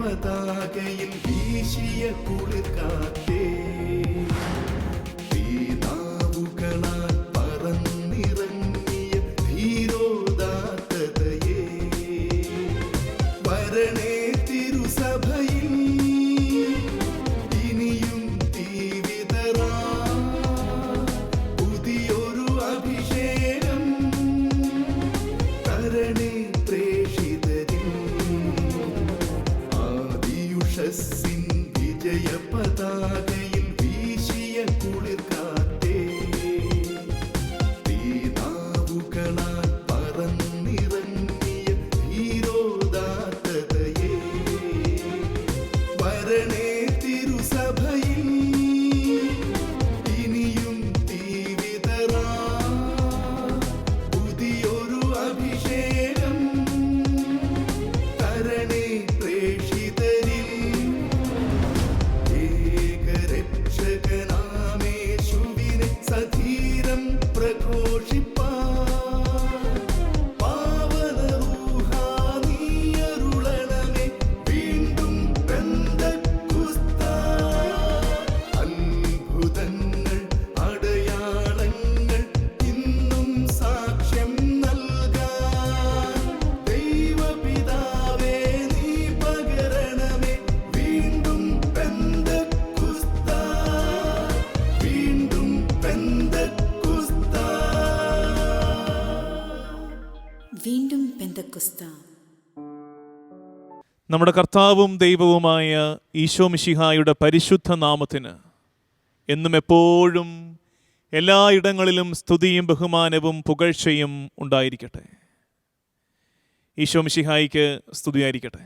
പതാകയിൽ വീശിയ കുളിർക്കാറ്റേ, തീനാവുകളാൽ പറന്നിറങ്ങിയ ധീരോദാത്തതയേ, വരണേ തിരുസഭയിൽ ഇനിയും തീവിതറാ പുതിയൊരു അഭിഷേകം തരണേ പ്രേക്ഷിതരിൽ. ആദിയുഷസ്സിൻ വിജയ പതാകയിൽ വീശിയ കുളിർക്കാറ്റേ, തീനാവുകളാൽ പറന്നിറങ്ങിയ ധീരോദാത്തതയേ, വരണേ തിരുസഭയിൽ ഇനിയും തീവിതറാ പുതിയൊരു അഭിഷേകം തരണേ പ്രേക്ഷിതരിൽ. ഏകരക്ഷകനാമേശുവിനെ സധീരം പ്രഘോഷിപ്പാൻ പാവനറൂഹാ നീയരുളണമേ വീണ്ടും പെന്തക്കുസ്താ. അത്ഭുതങ്ങൾ അടയാളങ്ങൾ ഇന്നും സാക്ഷ്യം നൽകാൻ ദൈവപിതാവേ നീ പകരണമേ വീണ്ടും പെന്തക്കുസ്താ, വീണ്ടും പെന്തക്കുസ്താ. വീണ്ടും പെന്തക്കുസ്ത. നമ്മുടെ കർത്താവും ദൈവവുമായ ഈശോ മിശിഹായുടെ പരിശുദ്ധ നാമത്തിന് എന്നും എപ്പോഴും എല്ലായിടങ്ങളിലും സ്തുതിയും ബഹുമാനവും പുകഴ്ചയും ഉണ്ടായിരിക്കട്ടെ. ഈശോ മിശിഹായിക്ക് സ്തുതിയായിരിക്കട്ടെ.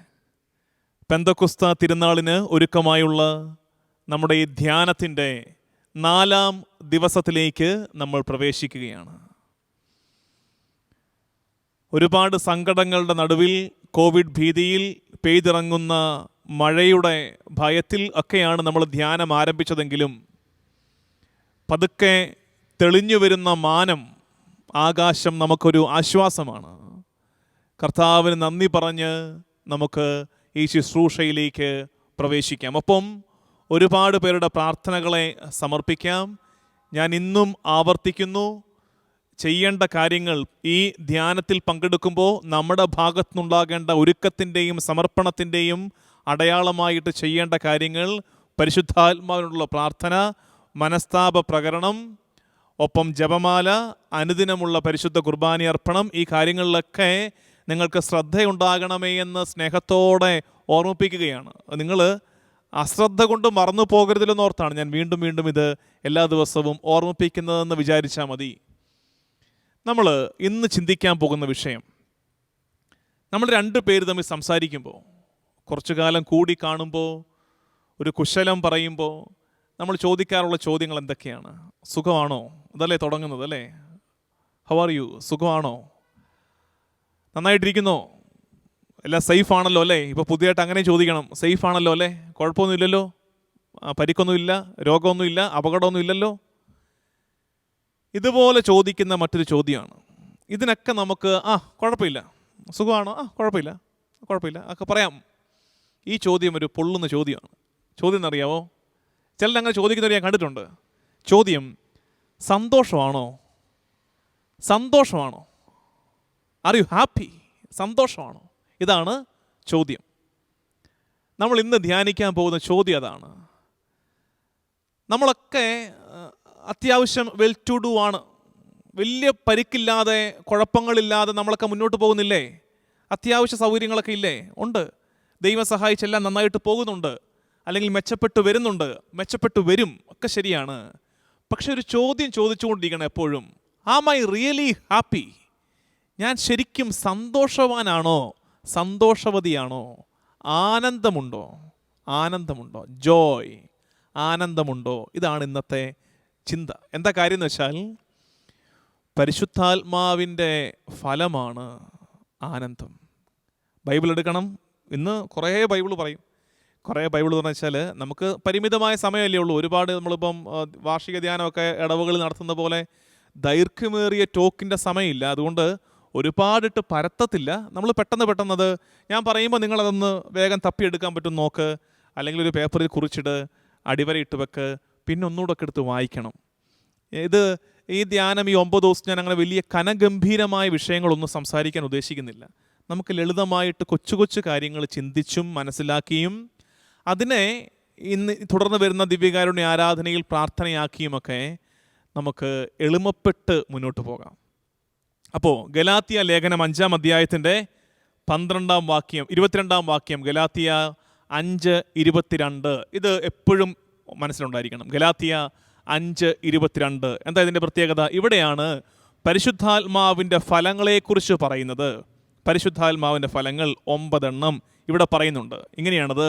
പെന്തക്കുസ്ത തിരുനാളിന് ഒരുക്കമായുള്ള നമ്മുടെ ഈ ധ്യാനത്തിൻ്റെ 4ാം ദിവസത്തിലേക്ക് നമ്മൾ പ്രവേശിക്കുകയാണ്. ഒരുപാട് സങ്കടങ്ങളുടെ നടുവിൽ, കോവിഡ് ഭീതിയിൽ, പെയ്തിറങ്ങുന്ന മഴയുടെ ഭയത്തിൽ ഒക്കെയാണ് നമ്മൾ ധ്യാനം ആരംഭിച്ചതെങ്കിലും പതുക്കെ തെളിഞ്ഞു വരുന്ന മാനം, ആകാശം നമുക്കൊരു ആശ്വാസമാണ്. കർത്താവിന് നന്ദി പറഞ്ഞ് നമുക്ക് ഈ ശുശ്രൂഷയിലേക്ക് പ്രവേശിക്കാം. ഒപ്പം ഒരുപാട് പേരുടെ പ്രാർത്ഥനകളെ സമർപ്പിക്കാം. ഞാൻ ഇന്നും ആവർത്തിക്കുന്നു, ചെയ്യേണ്ട കാര്യങ്ങൾ ഈ ധ്യാനത്തിൽ പങ്കെടുക്കുമ്പോൾ നമ്മുടെ ഭാഗത്തുനിന്നുണ്ടാകേണ്ട ഒരുക്കത്തിൻ്റെയും സമർപ്പണത്തിൻ്റെയും അടയാളമായിട്ട് ചെയ്യേണ്ട കാര്യങ്ങൾ പരിശുദ്ധാത്മാവിനുള്ള പ്രാർത്ഥന, മനസ്താപ പ്രകരണം, ഒപ്പം ജപമാല, അനുദിനമുള്ള പരിശുദ്ധ കുർബാന അർപ്പണം. ഈ കാര്യങ്ങളിലൊക്കെ നിങ്ങൾക്ക് ശ്രദ്ധയുണ്ടാകണമേ എന്ന് സ്നേഹത്തോടെ ഓർമ്മിപ്പിക്കുകയാണ്. നിങ്ങൾ അശ്രദ്ധ കൊണ്ട് മറന്നു പോകരുതില്ലെന്നോർത്താണ് ഞാൻ വീണ്ടും വീണ്ടും ഇത് എല്ലാ ദിവസവും ഓർമ്മിപ്പിക്കുന്നതെന്ന് വിചാരിച്ചാൽ മതി. നമ്മൾ ഇന്ന് ചിന്തിക്കാൻ പോകുന്ന വിഷയം, നമ്മൾ 2 പേര് തമ്മിൽ സംസാരിക്കുമ്പോൾ, കുറച്ചു കാലം കൂടി കാണുമ്പോൾ, ഒരു കുശലം പറയുമ്പോൾ നമ്മൾ ചോദിക്കാറുള്ള ചോദ്യങ്ങൾ എന്തൊക്കെയാണ്? സുഖമാണോ? അതല്ലേ തുടങ്ങുന്നത് അല്ലേ? How are you? സുഖമാണോ? നന്നായിട്ടിരിക്കുന്നോ? എല്ലാം സേഫ് ആണല്ലോ അല്ലേ? ഇപ്പോൾ പുതിയതായിട്ട് അങ്ങനെ ചോദിക്കണം. സേഫ് ആണല്ലോ അല്ലേ? കുഴപ്പമൊന്നുമില്ലല്ലോ? പരിക്കൊന്നുമില്ല, രോഗമൊന്നുമില്ല, അപകടമൊന്നും ഇല്ലല്ലോ? ഇതുപോലെ ചോദിക്കുന്ന മറ്റൊരു ചോദ്യമാണ്. ഇതിനൊക്കെ നമുക്ക് കുഴപ്പമില്ല, സുഖമാണോ? കുഴപ്പമില്ല ഒക്കെ പറയാം. ഈ ചോദ്യം ഒരു പൊള്ളുന്ന ചോദ്യമാണ്. ചോദ്യം എന്നറിയാവോ? ചിലരങ്ങനെ ചോദിക്കുന്നവർ ഞാൻ കണ്ടിട്ടുണ്ട്. ചോദ്യം, സന്തോഷമാണോ? Are you happy? സന്തോഷമാണോ? ഇതാണ് ചോദ്യം. നമ്മൾ ഇന്ന് ധ്യാനിക്കാൻ പോകുന്ന ചോദ്യം അതാണ്. നമ്മളൊക്കെ അത്യാവശ്യം വെൽ ടു ഡു ആണ്. വലിയ പരിക്കില്ലാതെ, കുഴപ്പങ്ങളില്ലാതെ നമ്മളൊക്കെ മുന്നോട്ട് പോകുന്നില്ലേ? അത്യാവശ്യ സൗകര്യങ്ങളൊക്കെ ഇല്ലേ? ഉണ്ട്. ദൈവം സഹായിച്ചെല്ലാം നന്നായിട്ട് പോകുന്നുണ്ട്, അല്ലെങ്കിൽ മെച്ചപ്പെട്ടു വരുന്നുണ്ട്, മെച്ചപ്പെട്ടു വരും, ഒക്കെ ശരിയാണ്. പക്ഷെ ഒരു ചോദ്യം ചോദിച്ചുകൊണ്ടിരിക്കണം എപ്പോഴും, ആം ഐ റിയലി ഹാപ്പി? ഞാൻ ശരിക്കും സന്തോഷവാനാണോ? സന്തോഷവതിയാണോ? ആനന്ദമുണ്ടോ? ജോയ്, ആനന്ദമുണ്ടോ? ഇതാണ് ഇന്നത്തെ ചിന്ത. എന്താ കാര്യം എന്ന് വെച്ചാൽ, പരിശുദ്ധാത്മാവിൻ്റെ ഫലമാണ് ആനന്ദം. ബൈബിൾ എടുക്കണം. ഇന്ന് കുറേ ബൈബിൾ പറയും. കുറേ ബൈബിൾ എന്ന് വെച്ചാൽ നമുക്ക് പരിമിതമായ സമയമല്ലേ ഉള്ളൂ. ഒരുപാട് നമ്മളിപ്പം വാർഷിക ധ്യാനമൊക്കെ ഇടവകളിൽ നടത്തുന്ന പോലെ ദൈർഘ്യമേറിയ ടോക്കിൻ്റെ സമയമില്ല. അതുകൊണ്ട് ഒരുപാടിട്ട് പരത്തത്തില്ല. നമ്മൾ പെട്ടെന്നത് ഞാൻ പറയുമ്പോൾ നിങ്ങളതൊന്ന് വേഗം തപ്പിയെടുക്കാൻ പറ്റും നോക്ക്, അല്ലെങ്കിൽ ഒരു പേപ്പറിൽ കുറിച്ചിട്, അടിവരയിട്ട് വെക്ക്, പിന്നെ ഒന്നുകൂടെ ഒക്കെ എടുത്ത് വായിക്കണം. ഈ ധ്യാനം ഈ 9 ദിവസം ഞാൻ അങ്ങനെ വലിയ കനഗംഭീരമായ വിഷയങ്ങളൊന്നും സംസാരിക്കാൻ ഉദ്ദേശിക്കുന്നില്ല. നമുക്ക് ലളിതമായിട്ട് കൊച്ചു കൊച്ചു കാര്യങ്ങൾ ചിന്തിച്ചും മനസ്സിലാക്കിയും അതിനെ തുടർന്ന് വരുന്ന ദിവ്യകാരുണ്യ ആരാധനയിൽ പ്രാർത്ഥനയാക്കിയുമൊക്കെ നമുക്ക് എളിമപ്പെട്ട് മുന്നോട്ട് പോകാം. അപ്പോൾ ഗലാത്യ ലേഖനം 5-ാം അധ്യായത്തിൻ്റെ 12-ാം വാക്യം 22-ാം വാക്യം, ഗലാത്യ 5:22, ഇത് എപ്പോഴും മനസ്സിലുണ്ടായിരിക്കണം. ഗലാത്യ 5:22. എന്താ ഇതിൻ്റെ പ്രത്യേകത? ഇവിടെയാണ് പരിശുദ്ധാത്മാവിൻ്റെ ഫലങ്ങളെക്കുറിച്ച് പറയുന്നത്. പരിശുദ്ധാത്മാവിൻ്റെ ഫലങ്ങൾ 9 എണ്ണം ഇവിടെ പറയുന്നുണ്ട്. ഇങ്ങനെയാണത്: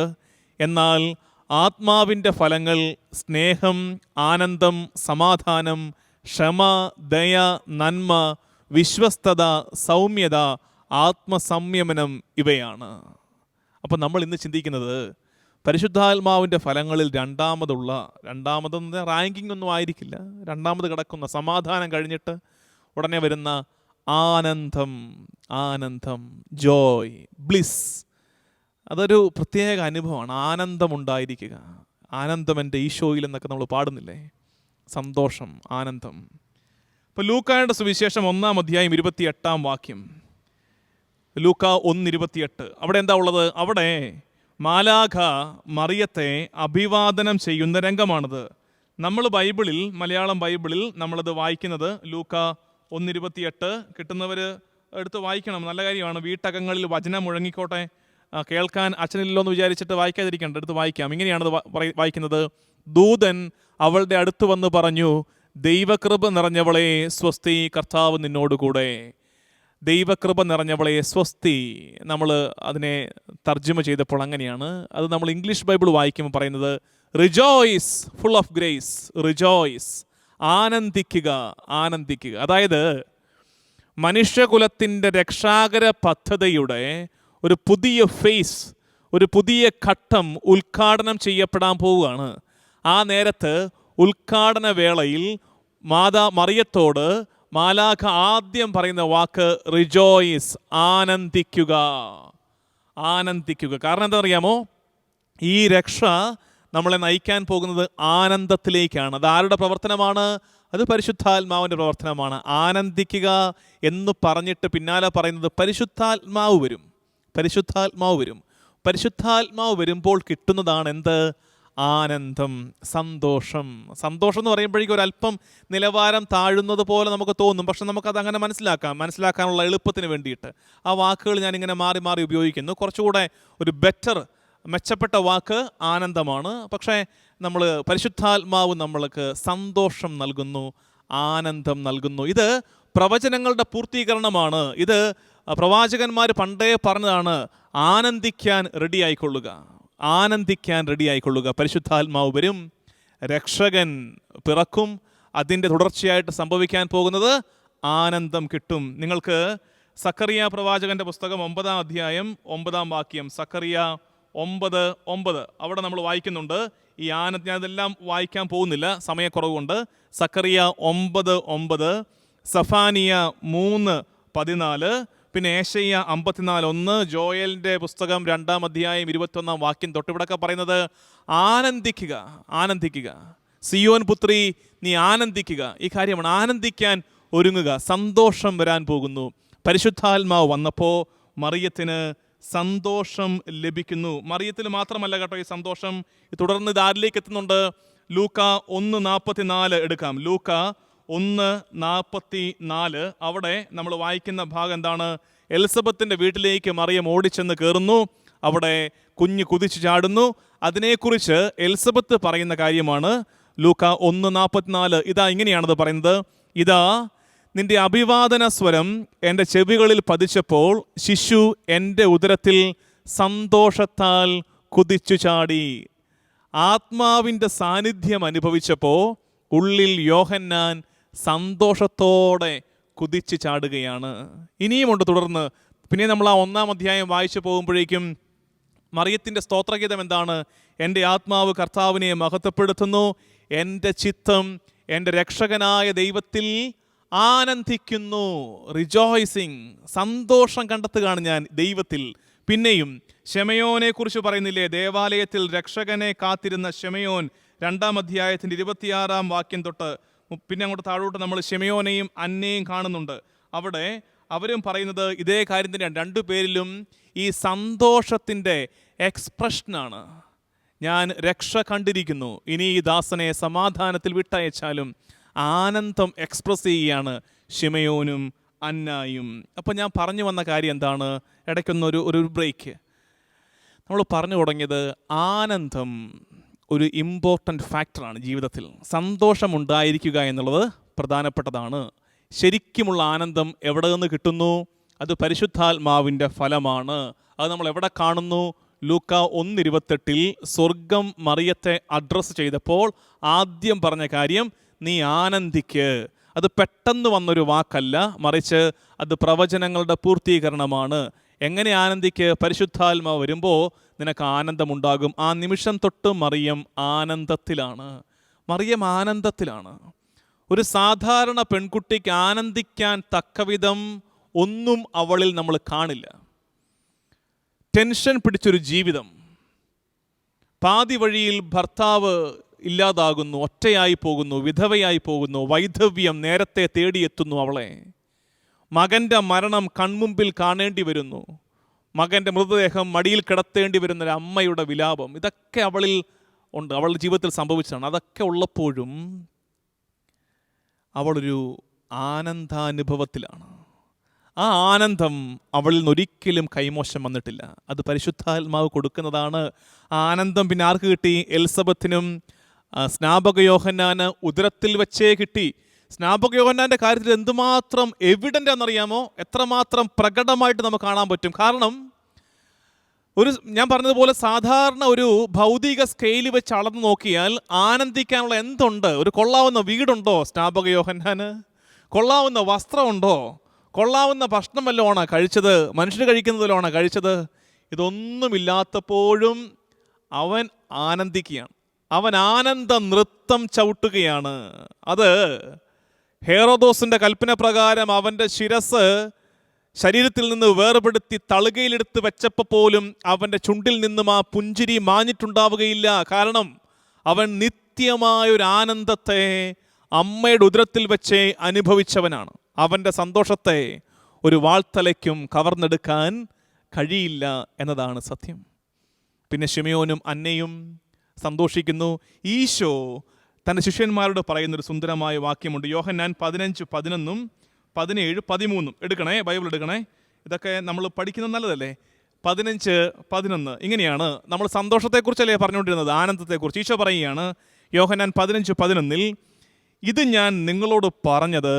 എന്നാൽ ആത്മാവിൻ്റെ ഫലങ്ങൾ സ്നേഹം, ആനന്ദം, സമാധാനം, ക്ഷമ, ദയ, നന്മ, വിശ്വസ്തത, സൗമ്യത, ആത്മസംയമനം ഇവയാണ്. അപ്പം നമ്മൾ ഇന്ന് ചിന്തിക്കുന്നത് പരിശുദ്ധാത്മാവിൻ്റെ ഫലങ്ങളിൽ രണ്ടാമതെന്ന് റാങ്കിങ് ഒന്നും ആയിരിക്കില്ല, രണ്ടാമത് കിടക്കുന്ന സമാധാനം കഴിഞ്ഞിട്ട് ഉടനെ വരുന്ന ആനന്ദം, ജോയ്, ബ്ലിസ്. അതൊരു പ്രത്യേക അനുഭവമാണ്. ആനന്ദമുണ്ടായിരിക്കുക. ആനന്ദം എൻ്റെ ഈശോയിൽ എന്നൊക്കെ നമ്മൾ പാടുന്നില്ലേ? സന്തോഷം, ആനന്ദം. ഇപ്പോൾ ലൂക്കായുടെ സുവിശേഷം 1-ാം അധ്യായം 28-ാം വാക്യം, ലൂക്ക 1:28. അവിടെ എന്താ ഉള്ളത്? അവിടെ മാലാഖ മറിയത്തെ അഭിവാദനം ചെയ്യുന്ന രംഗമാണിത്. നമ്മൾ ബൈബിളിൽ, മലയാളം ബൈബിളിൽ നമ്മളത് വായിക്കുന്നത് ലൂക്ക 1:28. കിട്ടുന്നവർ എടുത്ത് വായിക്കണം, നല്ല കാര്യമാണ്. വീട്ടകങ്ങളിൽ വചനം മുഴങ്ങിക്കോട്ടെ. കേൾക്കാൻ അച്ഛനില്ലല്ലോ എന്ന് വിചാരിച്ചിട്ട് വായിക്കാതിരിക്കണ്ട, എടുത്ത് വായിക്കാം. ഇങ്ങനെയാണത് വായിക്കുന്നത്: ദൂതൻ അവളുടെ അടുത്ത് വന്ന് പറഞ്ഞു, ദൈവകൃപ നിറഞ്ഞവളെ സ്വസ്തി, കർത്താവ് നിന്നോടുകൂടെ. ദൈവകൃപ നിറഞ്ഞവളെ സ്വസ്തി, നമ്മൾ അതിനെ തർജ്ജമ ചെയ്തപ്പോൾ അങ്ങനെയാണ്. അത് നമ്മൾ ഇംഗ്ലീഷ് ബൈബിൾ വായിക്കുമ്പോൾ പറയുന്നത് rejoice, full of grace, rejoice, ആനന്ദിക്കുക. അതായത് മനുഷ്യകുലത്തിൻ്റെ രക്ഷാകര പദ്ധതിയുടെ ഒരു പുതിയ ഫേസ്, ഒരു പുതിയ ഘട്ടം ഉദ്ഘാടനം ചെയ്യപ്പെടാൻ പോവുകയാണ്. ആ നേരത്ത് ഉദ്ഘാടന വേളയിൽ മറിയത്തോട് മാലാഖ ആദ്യം പറയുന്ന വാക്ക് റിജോയ്സ്, ആനന്ദിക്കുക. കാരണം എന്താ അറിയാമോ? ഈ രക്ഷ നമ്മളെ നയിക്കാൻ പോകുന്നത് ആനന്ദത്തിലേക്കാണ്. അത് ആരുടെ പ്രവർത്തനമാണ്? അത് പരിശുദ്ധാത്മാവിൻ്റെ പ്രവർത്തനമാണ്. ആനന്ദിക്കുക എന്ന് പറഞ്ഞിട്ട് പിന്നാലെ പറയുന്നത് പരിശുദ്ധാത്മാവ് വരും. പരിശുദ്ധാത്മാവ് വരുമ്പോൾ കിട്ടുന്നതാണ് എന്ത്? ആനന്ദം, സന്തോഷം എന്ന് പറയുമ്പോഴേക്കും ഒരല്പം നിലവാരം താഴുന്നത് പോലെ നമുക്ക് തോന്നും. പക്ഷെ നമുക്കത് അങ്ങനെ മനസ്സിലാക്കാനുള്ള എളുപ്പത്തിന് വേണ്ടിയിട്ട് ആ വാക്കുകൾ ഞാനിങ്ങനെ മാറി ഉപയോഗിക്കുന്നു. കുറച്ചുകൂടെ ഒരു മെച്ചപ്പെട്ട വാക്ക് ആനന്ദമാണ്. പക്ഷേ നമ്മൾ പരിശുദ്ധാത്മാവ് നമ്മൾക്ക് സന്തോഷം നൽകുന്നു, ആനന്ദം നൽകുന്നു. ഇത് പ്രവചനങ്ങളുടെ പൂർത്തീകരണമാണ്. ഇത് പ്രവാചകന്മാർ പണ്ടേ പറഞ്ഞതാണ്, ആനന്ദിക്കാൻ റെഡിയായിക്കൊള്ളുക. പരിശുദ്ധാത്മാവ് വരും, രക്ഷകൻ പിറക്കും. അതിൻ്റെ തുടർച്ചയായിട്ട് സംഭവിക്കാൻ പോകുന്നത് ആനന്ദം കിട്ടും. നിങ്ങൾക്ക് സക്കറിയ പ്രവാചകന്റെ പുസ്തകം 9-ാം അധ്യായം 9-ാം വാക്യം, സക്കറിയ 9:9, അവിടെ നമ്മൾ വായിക്കുന്നുണ്ട് ഈ ആനന്ദം. ഞാൻ ഇതെല്ലാം വായിക്കാൻ പോകുന്നില്ല, സമയക്കുറവുകൊണ്ട്. സക്കറിയ 9:9, സഫാനിയ 3:14, പിന്നെ ഏശയ്യ 54:1, ജോയലിൻ്റെ പുസ്തകം 2-ാം അധ്യായം 21-ാം വാക്യം തൊട്ടിവിടൊക്കെ പറയുന്നത് ആനന്ദിക്കുക. സിയോൻ പുത്രി, നീ ആനന്ദിക്കുക. ഈ കാര്യമാണ്, ആനന്ദിക്കാൻ ഒരുങ്ങുക. സന്തോഷം വരാൻ പോകുന്നു. പരിശുദ്ധാത്മാവ് വന്നപ്പോൾ മറിയത്തിന് സന്തോഷം ലഭിക്കുന്നു. മറിയത്തിൽ മാത്രമല്ല കേട്ടോ ഈ സന്തോഷം. തുടർന്ന് ഇത് ആരിലേക്ക് എത്തുന്നുണ്ട്? ലൂക്ക 1:44 എടുക്കാം. ലൂക്ക 1:44, അവിടെ നമ്മൾ വായിക്കുന്ന ഭാഗം എന്താണ്? എലിസബത്തിൻ്റെ വീട്ടിലേക്ക് മറിയം ഓടിച്ചെന്ന് കയറുന്നു. അവിടെ കുഞ്ഞ് കുതിച്ചു ചാടുന്നു. അതിനെക്കുറിച്ച് എലിസബത്ത് പറയുന്ന കാര്യമാണ് ലൂക്ക 1:44. ഇങ്ങനെയാണത് പറയുന്നത്: ഇതാ നിന്റെ അഭിവാദന സ്വരം എൻ്റെ ചെവികളിൽ പതിച്ചപ്പോൾ ശിശു എൻ്റെ ഉദരത്തിൽ സന്തോഷത്താൽ കുതിച്ചു ചാടി. ആത്മാവിൻ്റെ സാന്നിധ്യം അനുഭവിച്ചപ്പോൾ ഉള്ളിൽ യോഹന്നാൻ സന്തോഷത്തോടെ കുതിച്ചു ചാടുകയാണ്. ഇനിയുമുണ്ട് തുടർന്ന്. പിന്നെ നമ്മൾ ആ 1-ാം അധ്യായം വായിച്ചു പോകുമ്പോഴേക്കും മറിയത്തിൻ്റെ സ്തോത്രഗീതം എന്താണ്? എൻ്റെ ആത്മാവ് കർത്താവിനെ മഹത്വപ്പെടുത്തുന്നു, എൻ്റെ ചിത്തം എൻ്റെ രക്ഷകനായ ദൈവത്തിൽ ആനന്ദിക്കുന്നു. റിജോയ്സിങ്, സന്തോഷം കണ്ടെത്തുകയാണ് ഞാൻ ദൈവത്തിൽ. പിന്നെയും ശെമയോനെ കുറിച്ച് പറയുന്നില്ലേ, ദേവാലയത്തിൽ രക്ഷകനെ കാത്തിരുന്ന ശെമയോൻ 2-ാം അധ്യായത്തിൻ്റെ 26-ാം വാക്യം തൊട്ട് പിന്നെ അങ്ങോട്ട് താഴോട്ട് നമ്മൾ ശെമയോനെയും അന്നയെയും കാണുന്നുണ്ട്. അവിടെ അവരും പറയുന്നത് ഇതേ കാര്യം തന്നെയാണ്. രണ്ടുപേരിലും ഈ സന്തോഷത്തിൻ്റെ എക്സ്പ്രഷനാണ്. ഞാൻ രക്ഷ കണ്ടിരിക്കുന്നു, ഇനി ഈ ദാസനെ സമാധാനത്തിൽ വിട്ടയച്ചാലും. ആനന്ദം എക്സ്പ്രസ് ചെയ്യുകയാണ് ശിമയോനും അന്നായും. അപ്പോൾ ഞാൻ പറഞ്ഞു വന്ന കാര്യം എന്താണ്? ഇടയ്ക്കൊന്നൊരു ബ്രേക്ക്. നമ്മൾ പറഞ്ഞു തുടങ്ങിയത് ആനന്ദം ഒരു ഇമ്പോർട്ടൻ്റ് ഫാക്ടറാണ് ജീവിതത്തിൽ. സന്തോഷമുണ്ടായിരിക്കുക എന്നുള്ളത് പ്രധാനപ്പെട്ടതാണ്. ശരിക്കുമുള്ള ആനന്ദം എവിടെ നിന്ന് കിട്ടുന്നു? അത് പരിശുദ്ധാത്മാവിൻ്റെ ഫലമാണ്. അത് നമ്മൾ എവിടെ കാണുന്നു? ലൂക്ക 1:28 സ്വർഗം മറിയത്തെ അഡ്രസ്സ് ചെയ്തപ്പോൾ ആദ്യം പറഞ്ഞ കാര്യം നീ ആനന്ദിക്ക്. അത് പെട്ടെന്ന് വന്നൊരു വാക്കല്ല, മറിച്ച് അത് പ്രവചനങ്ങളുടെ പൂർത്തീകരണമാണ്. എങ്ങനെ ആനന്ദിക്ക്? പരിശുദ്ധാത്മാവ് വരുമ്പോൾ നിനക്ക് ആനന്ദമുണ്ടാകും. ആ നിമിഷം തൊട്ട് മറിയം ആനന്ദത്തിലാണ്. മറിയം ആനന്ദത്തിലാണ്. ഒരു സാധാരണ പെൺകുട്ടിക്ക് ആനന്ദിക്കാൻ തക്കവിധം ഒന്നും അവളിൽ നമ്മൾ കാണില്ല. ടെൻഷൻ പിടിച്ചൊരു ജീവിതം. പാതി വഴിയിൽ ഭർത്താവ് ഇല്ലാതാകുന്നു, ഒറ്റയായി പോകുന്നു, വിധവയായി പോകുന്നു, വൈധവ്യം നേരത്തെ തേടിയെത്തുന്നു അവളെ. മകൻ്റെ മരണം കൺമുമ്പിൽ കാണേണ്ടി വരുന്നു, മകൻ്റെ മൃതദേഹം മടിയിൽ കിടത്തേണ്ടി വരുന്ന ഒരു അമ്മയുടെ വിലാപം. ഇതൊക്കെ അവളിൽ ഉണ്ട്, അവളുടെ ജീവിതത്തിൽ സംഭവിച്ചതാണ്. അതൊക്കെ ഉള്ളപ്പോഴും അവളൊരു ആനന്ദാനുഭവത്തിലാണ്. ആ ആനന്ദം അവളിൽ നിന്നൊരിക്കലും കൈമോശം വന്നിട്ടില്ല. അത് പരിശുദ്ധാത്മാവ് കൊടുക്കുന്നതാണ്. ആനന്ദം പിന്നെ ആർക്ക് കിട്ടി? എലിസബത്തിനും സ്നാപക യോഹന്നാന് ഉദരത്തിൽ വെച്ചേ കിട്ടി. സ്നാപക യോഹന്നാൻ്റെ കാര്യത്തിൽ എന്തുമാത്രം എവിഡൻ്റ് ആണെന്നറിയാമോ? എത്രമാത്രം പ്രകടമായിട്ട് നമുക്ക് കാണാൻ പറ്റും. കാരണം ഞാൻ പറഞ്ഞതുപോലെ സാധാരണ ഒരു ഭൗതിക സ്കെയിൽ വെച്ച് അളന്ന് നോക്കിയാൽ ആനന്ദിക്കാനുള്ള എന്തുണ്ട്? ഒരു കൊള്ളാവുന്ന വീടുണ്ടോ സ്നാപക യോഹന്നാന്? കൊള്ളാവുന്ന വസ്ത്രമുണ്ടോ? കൊള്ളാവുന്ന ഭക്ഷണം വല്ലതുമാണോ കഴിച്ചത്? മനുഷ്യർ കഴിക്കുന്നതിലാണോ കഴിച്ചത്? ഇതൊന്നുമില്ലാത്തപ്പോഴും അവൻ ആനന്ദിക്കുകയാണ്. അവൻ ആനന്ദ നൃത്തം ചവിട്ടുകയാണ്. അത് ഹേറോദോസിൻ്റെ കൽപ്പന പ്രകാരം അവൻ്റെ ശിരസ് ശരീരത്തിൽ നിന്ന് വേർപെടുത്തി തളുകയിലെടുത്ത് വെച്ചപ്പോൾ പോലും അവൻ്റെ ചുണ്ടിൽ നിന്നും ആ പുഞ്ചിരി മാഞ്ഞിട്ടുണ്ടാവുകയില്ല. കാരണം അവൻ നിത്യമായൊരു ആനന്ദത്തെ അമ്മയുടെ ഉദരത്തിൽ വെച്ചേ അനുഭവിച്ചവനാണ്. അവൻ്റെ സന്തോഷത്തെ ഒരു വാൾത്തലയ്ക്കും കവർന്നെടുക്കാൻ കഴിയില്ല എന്നതാണ് സത്യം. പിന്നെ ശിമയോനും അന്നയും സന്തോഷിക്കുന്നു. ഈശോ തൻ്റെ ശിഷ്യന്മാരോട് പറയുന്നൊരു സുന്ദരമായ വാക്യമുണ്ട്. യോഹന്നാൻ 15:11, 17:13 എടുക്കണേ, ബൈബിൾ എടുക്കണേ. ഇതൊക്കെ നമ്മൾ പഠിക്കുന്നത് നല്ലതല്ലേ. 15:11 ഇങ്ങനെയാണ്. നമ്മൾ സന്തോഷത്തെക്കുറിച്ചല്ലേ പറഞ്ഞുകൊണ്ടിരുന്നത്, ആനന്ദത്തെക്കുറിച്ച്. ഈശോ പറയുകയാണ് യോഹന്നാൻ 15:11, ഇത് ഞാൻ നിങ്ങളോട് പറഞ്ഞത്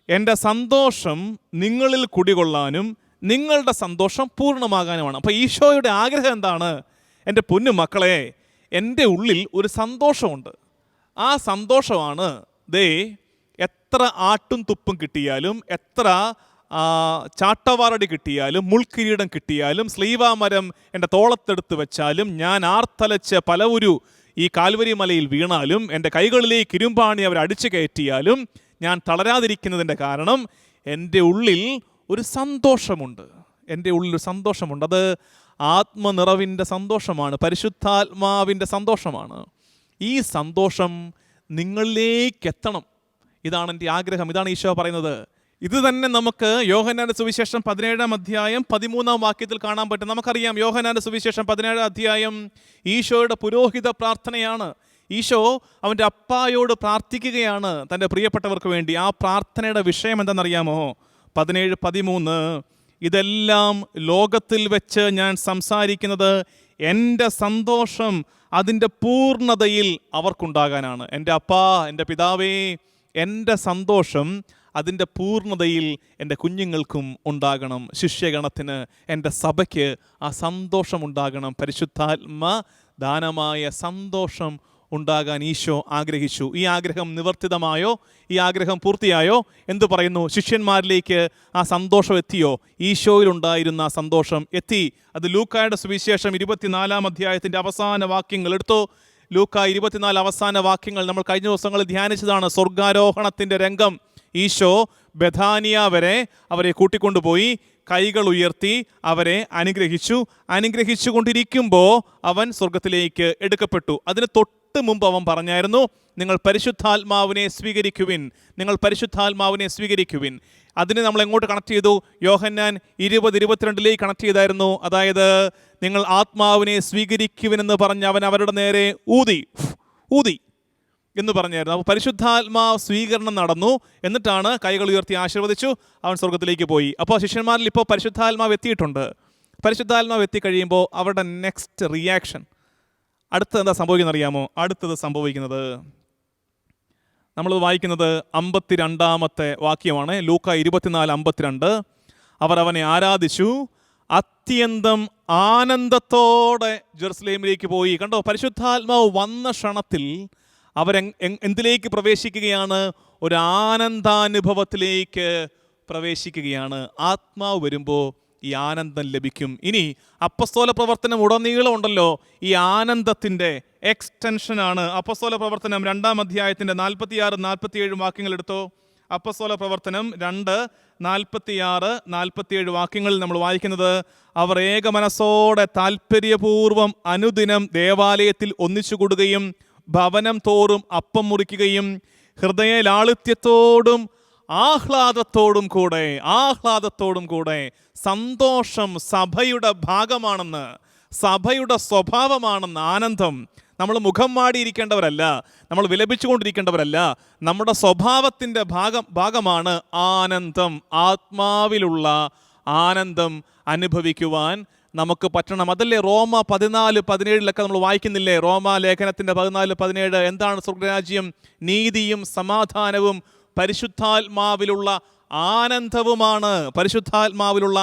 എൻ്റെ സന്തോഷം നിങ്ങളിൽ കുടികൊള്ളാനും നിങ്ങളുടെ സന്തോഷം പൂർണ്ണമാകാനുമാണ്. അപ്പോൾ ഈശോയുടെ ആഗ്രഹം എന്താണ്? എൻ്റെ പൊന്നു മക്കളെ, എൻ്റെ ഉള്ളിൽ ഒരു സന്തോഷമുണ്ട്. ആ സന്തോഷമാണ് എത്ര ആട്ടും തുപ്പും കിട്ടിയാലും, എത്ര ചാട്ടവാറടി കിട്ടിയാലും, മുൾക്കിരീടം കിട്ടിയാലും, സ്ലീവാമരം എൻ്റെ തോളത്തെടുത്ത് വെച്ചാലും, ഞാൻ ആർത്തലച്ച് പലവരു ഈ കാൽവരി മലയിൽ വീണാലും, എൻ്റെ കൈകളിലേക്ക് ഇരുമ്പാണി അവർ അടിച്ചു കയറ്റിയാലും ഞാൻ തളരാതിരിക്കുന്നതിൻ്റെ കാരണം എൻ്റെ ഉള്ളിൽ ഒരു സന്തോഷമുണ്ട്. എൻ്റെ ഉള്ളിലൊരു സന്തോഷമുണ്ട്. അത് ആത്മനിറവിൻ്റെ സന്തോഷമാണ്, പരിശുദ്ധാത്മാവിൻ്റെ സന്തോഷമാണ്. ഈ സന്തോഷം നിങ്ങളിലേക്ക് എത്തണം. ഇതാണ് എൻ്റെ ആഗ്രഹം. ഇതാണ് ഈശോ പറയുന്നത്. ഇത് തന്നെ നമുക്ക് യോഹന്നാന്റെ സുവിശേഷം 17-ാം അധ്യായം 13-ാം വാക്യത്തിൽ കാണാൻ പറ്റും. നമുക്കറിയാം യോഹന്നാന്റെ സുവിശേഷം 17-ാം അധ്യായം ഈശോയുടെ പുരോഹിത പ്രാർത്ഥനയാണ്. ഈശോ അവൻ്റെ അപ്പായോട് പ്രാർത്ഥിക്കുകയാണ് തൻ്റെ പ്രിയപ്പെട്ടവർക്ക് വേണ്ടി. ആ പ്രാർത്ഥനയുടെ വിഷയം എന്താണെന്നറിയാമോ? 17:13, ഇതെല്ലാം ലോകത്തിൽ വെച്ച് ഞാൻ സംസാരിക്കുന്നത് എൻ്റെ സന്തോഷം അതിൻ്റെ പൂർണ്ണതയിൽ അവർക്കുണ്ടാകാനാണ്. എൻ്റെ അപ്പാ, എൻ്റെ പിതാവേ, എൻ്റെ സന്തോഷം അതിൻ്റെ പൂർണ്ണതയിൽ എൻ്റെ കുഞ്ഞുങ്ങൾക്കും ഉണ്ടാകണം. ശിഷ്യഗണത്തിന്, എൻ്റെ സഭയ്ക്ക് ആ സന്തോഷം ഉണ്ടാകണം. പരിശുദ്ധാത്മ ദാനമായ സന്തോഷം ഉണ്ടാകാൻ ഈശോ ആഗ്രഹിച്ചു. ഈ ആഗ്രഹം നിവർത്തിതമായോ? ഈ ആഗ്രഹം പൂർത്തിയായോ? എന്തു പറയുന്നു? ശിഷ്യന്മാരിലേക്ക് ആ സന്തോഷം എത്തിയോ? ഈശോയിലുണ്ടായിരുന്ന ആ സന്തോഷം എത്തി. അത് ലൂക്കായുടെ സുവിശേഷം 24-ാം അധ്യായത്തിൻ്റെ അവസാന വാക്യങ്ങൾ എടുത്തോ. ലൂക്ക 24 അവസാന വാക്യങ്ങൾ നമ്മൾ കഴിഞ്ഞ ദിവസങ്ങളിൽ ധ്യാനിച്ചതാണ്. സ്വർഗാരോഹണത്തിൻ്റെ രംഗം ഈശോ ബഥാനിയ വരെ അവരെ കൂട്ടിക്കൊണ്ടുപോയി, കൈകൾ ഉയർത്തി അവരെ അനുഗ്രഹിച്ചു കൊണ്ടിരിക്കുമ്പോൾ അവൻ സ്വർഗത്തിലേക്ക് എടുക്കപ്പെട്ടു. അതിന് തൊട്ട് മുമ്പ് അവൻ പറഞ്ഞായിരുന്നു, നിങ്ങൾ പരിശുദ്ധാത്മാവിനെ സ്വീകരിക്കുവിൻ. അതിനെ നമ്മൾ എങ്ങോട്ട് കണക്ട് ചെയ്തു? യോഹന്നാൻ 20:22 കണക്ട് ചെയ്തായിരുന്നു. അതായത് നിങ്ങൾ ആത്മാവിനെ സ്വീകരിക്കുവിനെന്ന് പറഞ്ഞ് അവൻ അവരുടെ നേരെ ഊതി എന്ന് പറഞ്ഞായിരുന്നു. അപ്പോൾ പരിശുദ്ധാത്മാവ് സ്വീകരണം നടന്നു. എന്നിട്ടാണ് കൈകൾ ഉയർത്തി ആശീർവദിച്ചു, അവൻ സ്വർഗത്തിലേക്ക് പോയി. അപ്പോൾ ശിഷ്യന്മാരിൽ ഇപ്പോൾ പരിശുദ്ധാത്മാവ് എത്തിയിട്ടുണ്ട്. പരിശുദ്ധാത്മാവ് എത്തിക്കഴിയുമ്പോൾ അവരുടെ നെക്സ്റ്റ് റിയാക്ഷൻ, അടുത്തത് എന്താ സംഭവിക്കുന്നത് അറിയാമോ? അടുത്തത് സംഭവിക്കുന്നത് നമ്മൾ വായിക്കുന്നത് 52 വാക്യമാണ്. ലൂക്ക 24:52. അവർ അവനെ ആരാധിച്ചു, അത്യന്തം ആനന്ദത്തോടെ ജെറുസലേമിലേക്ക് പോയി. കണ്ടോ, പരിശുദ്ധാത്മാവ് വന്ന ക്ഷണത്തിൽ എന്തിലേക്ക് പ്രവേശിക്കുകയാണ്? ഒരു ആനന്ദാനുഭവത്തിലേക്ക് പ്രവേശിക്കുകയാണ്. ആത്മാവ് വരുമ്പോൾ ഈ ആനന്ദം ലഭിക്കും. ഇനി അപ്പസ്തോല പ്രവർത്തനം ഉടനീളം ഉണ്ടല്ലോ, ഈ ആനന്ദത്തിൻ്റെ എക്സ്റ്റൻഷനാണ്. അപ്പസ്തോല പ്രവർത്തനം 2-ാം അധ്യായത്തിൻ്റെ 46-47 വാക്യങ്ങൾ എടുത്തോ. അപ്പസ്തോല പ്രവർത്തനം 2:46-47 വാക്യങ്ങളിൽ നമ്മൾ വായിക്കുന്നത്, അവർ ഏകമനസ്സോടെ താല്പര്യപൂർവ്വം അനുദിനം ദേവാലയത്തിൽ ഒന്നിച്ചുകൂടുകയും ഭവനം തോറും അപ്പം മുറിക്കുകയും ഹൃദയ ലാളിത്യത്തോടും ആഹ്ലാദത്തോടും കൂടെ സന്തോഷം സഭയുടെ ഭാഗമാണെന്ന്, സഭയുടെ സ്വഭാവമാണെന്ന്, ആനന്ദം. നമ്മൾ മുഖം മാടിയിരിക്കേണ്ടവരല്ല, നമ്മൾ വിലപിച്ചുകൊണ്ടിരിക്കേണ്ടവരല്ല, നമ്മുടെ സ്വഭാവത്തിൻ്റെ ഭാഗമാണ് ആനന്ദം. ആത്മാവിലുള്ള ആനന്ദം അനുഭവിക്കുവാൻ നമുക്ക് പറ്റണം. അതല്ലേ റോമ 14:17 നമ്മൾ വായിക്കുന്നില്ലേ? റോമ ലേഖനത്തിൻ്റെ 14:17 എന്താണ് സ്വർഗരാജ്യം? നീതിയും സമാധാനവും പരിശുദ്ധാത്മാവിലുള്ള ആനന്ദവുമാണ്. പരിശുദ്ധാത്മാവിലുള്ള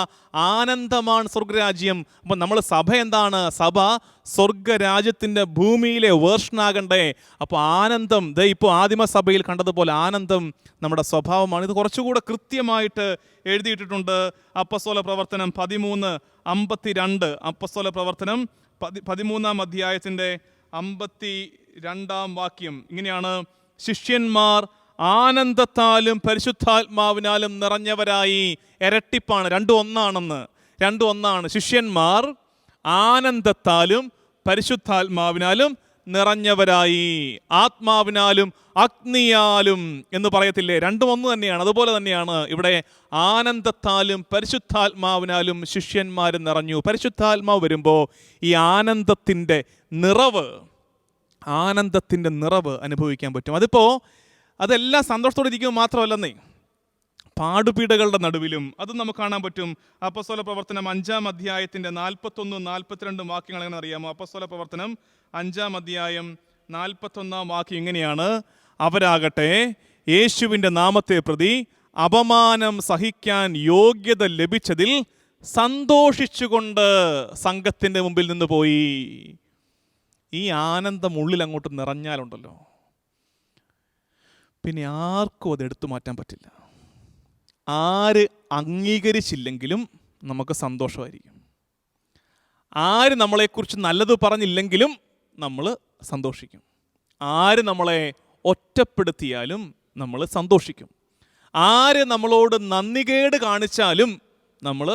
ആനന്ദമാണ് സ്വർഗരാജ്യം. അപ്പം നമ്മൾ സഭ എന്താണ്? സഭ സ്വർഗരാജ്യത്തിൻ്റെ ഭൂമിയിലെ വേർഷനാകണ്ടേ? അപ്പോൾ ആനന്ദം, ഇപ്പോൾ ആദിമസഭയിൽ കണ്ടതുപോലെ ആനന്ദം നമ്മുടെ സ്വഭാവമാണ്. ഇത് കുറച്ചുകൂടെ കൃത്യമായിട്ട് എഴുതിയിട്ടിട്ടുണ്ട്. അപ്പസ്തോല പ്രവർത്തനം 13:52. അപ്പസ്തോല പ്രവർത്തനം 13-ാം അധ്യായത്തിൻ്റെ 52-ാം വാക്യം ഇങ്ങനെയാണ്: ശിഷ്യന്മാർ ആനന്ദത്താലും പരിശുദ്ധാത്മാവിനാലും നിറഞ്ഞവരായി. ഇരട്ടിപ്പാണ്, രണ്ടും ഒന്നാണ്. ശിഷ്യന്മാർ ആനന്ദത്താലും പരിശുദ്ധാത്മാവിനാലും നിറഞ്ഞവരായി. ആത്മാവിനാലും അഗ്നിയാലും എന്ന് പറയത്തില്ലേ? രണ്ടും ഒന്ന് തന്നെയാണ്. അതുപോലെ തന്നെയാണ് ഇവിടെ ആനന്ദത്താലും പരിശുദ്ധാത്മാവിനാലും ശിഷ്യന്മാർ നിറഞ്ഞു. പരിശുദ്ധാത്മാവ് വരുമ്പോൾ ഈ ആനന്ദത്തിൻ്റെ നിറവ് അനുഭവിക്കാൻ പറ്റും. അതെല്ലാം സന്തോഷത്തോടെ ഇരിക്കുമ്പോൾ മാത്രമല്ലെന്നേ, പാടുപീഡകളുടെ നടുവിലും അതും നമുക്ക് കാണാൻ പറ്റും. അപ്പസ്തോല പ്രവർത്തനം 5-ാം അധ്യായത്തിൻ്റെ 41-42 വാക്യങ്ങൾ എങ്ങനെ അറിയാമോ? അപ്പസ്തോല പ്രവർത്തനം 5-ാം അധ്യായം 41-ാം വാക്യം ഇങ്ങനെയാണ്: അവരാകട്ടെ യേശുവിൻ്റെ നാമത്തെ പ്രതി അപമാനം സഹിക്കാൻ യോഗ്യത ലഭിച്ചതിൽ സന്തോഷിച്ചുകൊണ്ട് സംഘത്തിൻ്റെ മുമ്പിൽ നിന്ന് പോയി. ഈ ആനന്ദം ഉള്ളിൽ അങ്ങോട്ട് നിറഞ്ഞാലുണ്ടല്ലോ, പിന്നെ ആർക്കും അത് എടുത്തു മാറ്റാൻ പറ്റില്ല. ആര് അംഗീകരിച്ചില്ലെങ്കിലും നമുക്ക് സന്തോഷമായിരിക്കും. ആര് നമ്മളെക്കുറിച്ച് നല്ലത് പറഞ്ഞില്ലെങ്കിലും നമ്മൾ സന്തോഷിക്കും. ആര് നമ്മളെ ഒറ്റപ്പെടുത്തിയാലും നമ്മൾ സന്തോഷിക്കും. ആര് നമ്മളോട് നന്ദികേട് കാണിച്ചാലും നമ്മൾ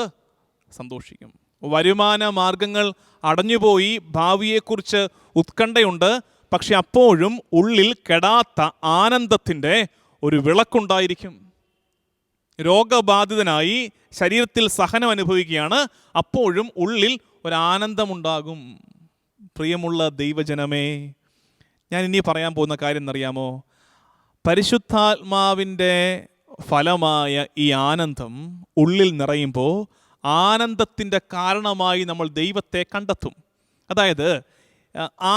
സന്തോഷിക്കും. വരുമാന മാർഗങ്ങൾ അടഞ്ഞുപോയി, ഭാവിയെക്കുറിച്ച് ഉത്കണ്ഠയുണ്ട്, പക്ഷെ അപ്പോഴും ഉള്ളിൽ കെടാത്ത ആനന്ദത്തിൻ്റെ ഒരു വിളക്കുണ്ടായിരിക്കും. രോഗബാധിതനായി ശരീരത്തിൽ സഹനം അനുഭവിക്കുകയാണ്, അപ്പോഴും ഉള്ളിൽ ഒരാനന്ദമുണ്ടാകും. പ്രിയമുള്ള ദൈവജനമേ, ഞാൻ ഇനി പറയാൻ പോകുന്ന കാര്യം എന്നറിയാമോ? പരിശുദ്ധാത്മാവിൻ്റെ ഫലമായ ഈ ആനന്ദം ഉള്ളിൽ നിറയുമ്പോൾ ആനന്ദത്തിൻ്റെ കാരണമായി നമ്മൾ ദൈവത്തെ കണ്ടെത്തും. അതായത്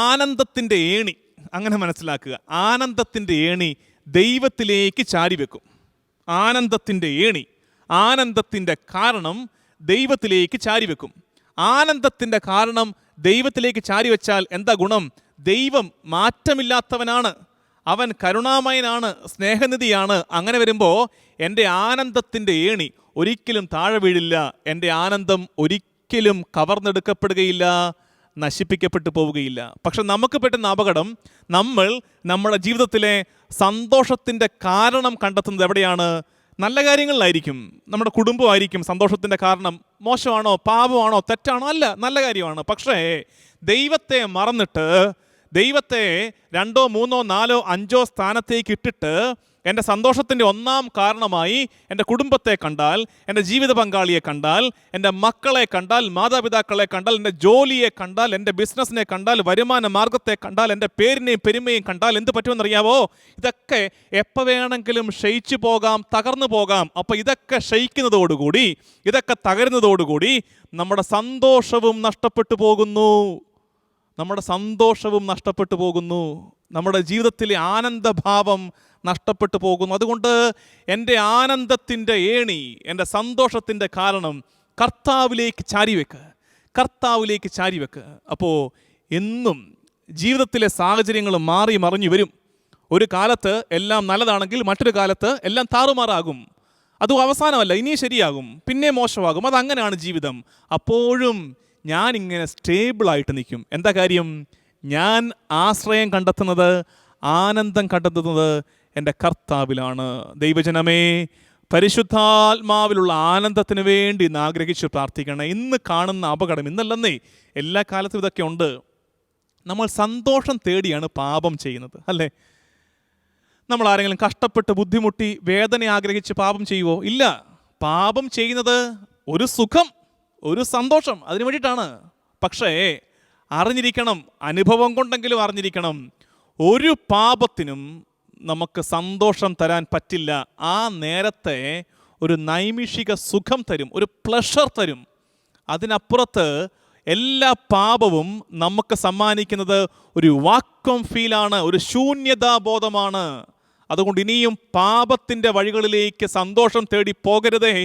ആനന്ദത്തിൻ്റെ ഏണി, അങ്ങനെ മനസ്സിലാക്കുക, ആനന്ദത്തിൻ്റെ ഏണി ദൈവത്തിലേക്ക് ചാരിവെക്കും. ആനന്ദത്തിൻ്റെ കാരണം ദൈവത്തിലേക്ക് ചാരിവെക്കും. ആനന്ദത്തിൻ്റെ കാരണം ദൈവത്തിലേക്ക് ചാരിവെച്ചാൽ എന്താ ഗുണം? ദൈവം മാറ്റമില്ലാത്തവനാണ്, അവൻ കരുണാമയനാണ്, സ്നേഹനിധിയാണ്. അങ്ങനെ വരുമ്പോൾ എൻ്റെ ആനന്ദത്തിൻ്റെ ഏണി ഒരിക്കലും താഴെ വീഴില്ല, എൻ്റെ ആനന്ദം ഒരിക്കലും കവർന്നെടുക്കപ്പെടുകയില്ല, നശിപ്പിക്കപ്പെട്ടു പോവുകയില്ല. പക്ഷെ നമുക്ക് പറ്റുന്ന അപകടം, നമ്മൾ നമ്മുടെ ജീവിതത്തിലെ സന്തോഷത്തിൻ്റെ കാരണം കണ്ടെത്തുന്നത് എവിടെയാണ്? നല്ല കാര്യങ്ങളിലായിരിക്കും. നമ്മുടെ കുടുംബമായിരിക്കും സന്തോഷത്തിൻ്റെ കാരണം. മോശമാണോ, പാപമാണോ, തെറ്റാണോ? അല്ല, നല്ല കാര്യമാണ്. പക്ഷേ ദൈവത്തെ മറന്നിട്ട്, ദൈവത്തെ 2, 3, 4, 5 സ്ഥാനത്തേക്ക് ഇട്ടിട്ട് എൻ്റെ സന്തോഷത്തിൻ്റെ ഒന്നാം കാരണമായി എൻ്റെ കുടുംബത്തെ കണ്ടാൽ, എൻ്റെ ജീവിത പങ്കാളിയെ കണ്ടാൽ, എൻ്റെ മക്കളെ കണ്ടാൽ, മാതാപിതാക്കളെ കണ്ടാൽ, എൻ്റെ ജോലിയെ കണ്ടാൽ, എൻ്റെ ബിസിനസ്സിനെ കണ്ടാൽ, വരുമാന മാർഗത്തെ കണ്ടാൽ, എൻ്റെ പേരിനെയും പെരുമയും കണ്ടാൽ എന്ത് പറ്റുമെന്നറിയാവോ? ഇതൊക്കെ എപ്പോൾ വേണമെങ്കിലും ക്ഷയിച്ചു പോകാം, തകർന്നു പോകാം. അപ്പോൾ ഇതൊക്കെ ക്ഷയിക്കുന്നതോടുകൂടി, ഇതൊക്കെ തകരുന്നതോടുകൂടി നമ്മുടെ സന്തോഷവും നഷ്ടപ്പെട്ടു പോകുന്നു. നമ്മുടെ സന്തോഷവും നഷ്ടപ്പെട്ടു പോകുന്നു. നമ്മുടെ ജീവിതത്തിലെ ആനന്ദഭാവം നഷ്ടപ്പെട്ടു പോകുന്നു. അതുകൊണ്ട് എൻ്റെ ആനന്ദത്തിൻ്റെ ഏണി, എൻ്റെ സന്തോഷത്തിൻ്റെ കാരണം കർത്താവിലേക്ക് ചാരിവെക്ക്, കർത്താവിലേക്ക് ചാരിവെക്ക്. അപ്പോൾ എന്നും ജീവിതത്തിലെ സാഹചര്യങ്ങൾ മാറി മറിഞ്ഞു വരും. ഒരു കാലത്ത് എല്ലാം നല്ലതാണെങ്കിൽ മറ്റൊരു കാലത്ത് എല്ലാം താറുമാറാകും. അതും അവസാനമല്ല, ഇനിയും ശരിയാകും, പിന്നെ മോശമാകും. അതങ്ങനെയാണ് ജീവിതം. അപ്പോഴും ഞാനിങ്ങനെ സ്റ്റേബിളായിട്ട് നിൽക്കും. എന്താ കാര്യം? ഞാൻ ആശ്രയം കണ്ടെത്തുന്നത്, ആനന്ദം കണ്ടെത്തുന്നത് എൻ്റെ കർത്താവിലാണ്. ദൈവജനമേ, പരിശുദ്ധാത്മാവിലുള്ള ആനന്ദത്തിന് വേണ്ടി ഇന്ന് ആഗ്രഹിച്ച് പ്രാർത്ഥിക്കണം. ഇന്ന് കാണുന്ന അപകടം, ഇന്നല്ലെന്നേ, എല്ലാ കാലത്തും ഇതൊക്കെ ഉണ്ട്. നമ്മൾ സന്തോഷം തേടിയാണ് പാപം ചെയ്യുന്നത്, അല്ലേ? നമ്മൾ ആരെങ്കിലും കഷ്ടപ്പെട്ട് ബുദ്ധിമുട്ടി വേദന ആഗ്രഹിച്ച് പാപം ചെയ്യുവോ? ഇല്ല. പാപം ചെയ്യുന്നത് ഒരു സുഖം, ഒരു സന്തോഷം, അതിനു വേണ്ടിയിട്ടാണ്. പക്ഷേ അറിഞ്ഞിരിക്കണം, അനുഭവം കൊണ്ടെങ്കിലും അറിഞ്ഞിരിക്കണം, ഒരു പാപത്തിനും നമുക്ക് സന്തോഷം തരാൻ പറ്റില്ല. ആ നേരത്തെ ഒരു നൈമിഷിക സുഖം തരും, ഒരു പ്ലഷർ തരും. അതിനപ്പുറത്ത് എല്ലാ പാപവും നമുക്ക് സമ്മാനിക്കുന്നത് ഒരു വാക്വം ഫീലാണ്, ഒരു ശൂന്യതാബോധമാണ്. അതുകൊണ്ട് ഇനിയും പാപത്തിൻ്റെ വഴികളിലേക്ക് സന്തോഷം തേടി പോകരുതേ.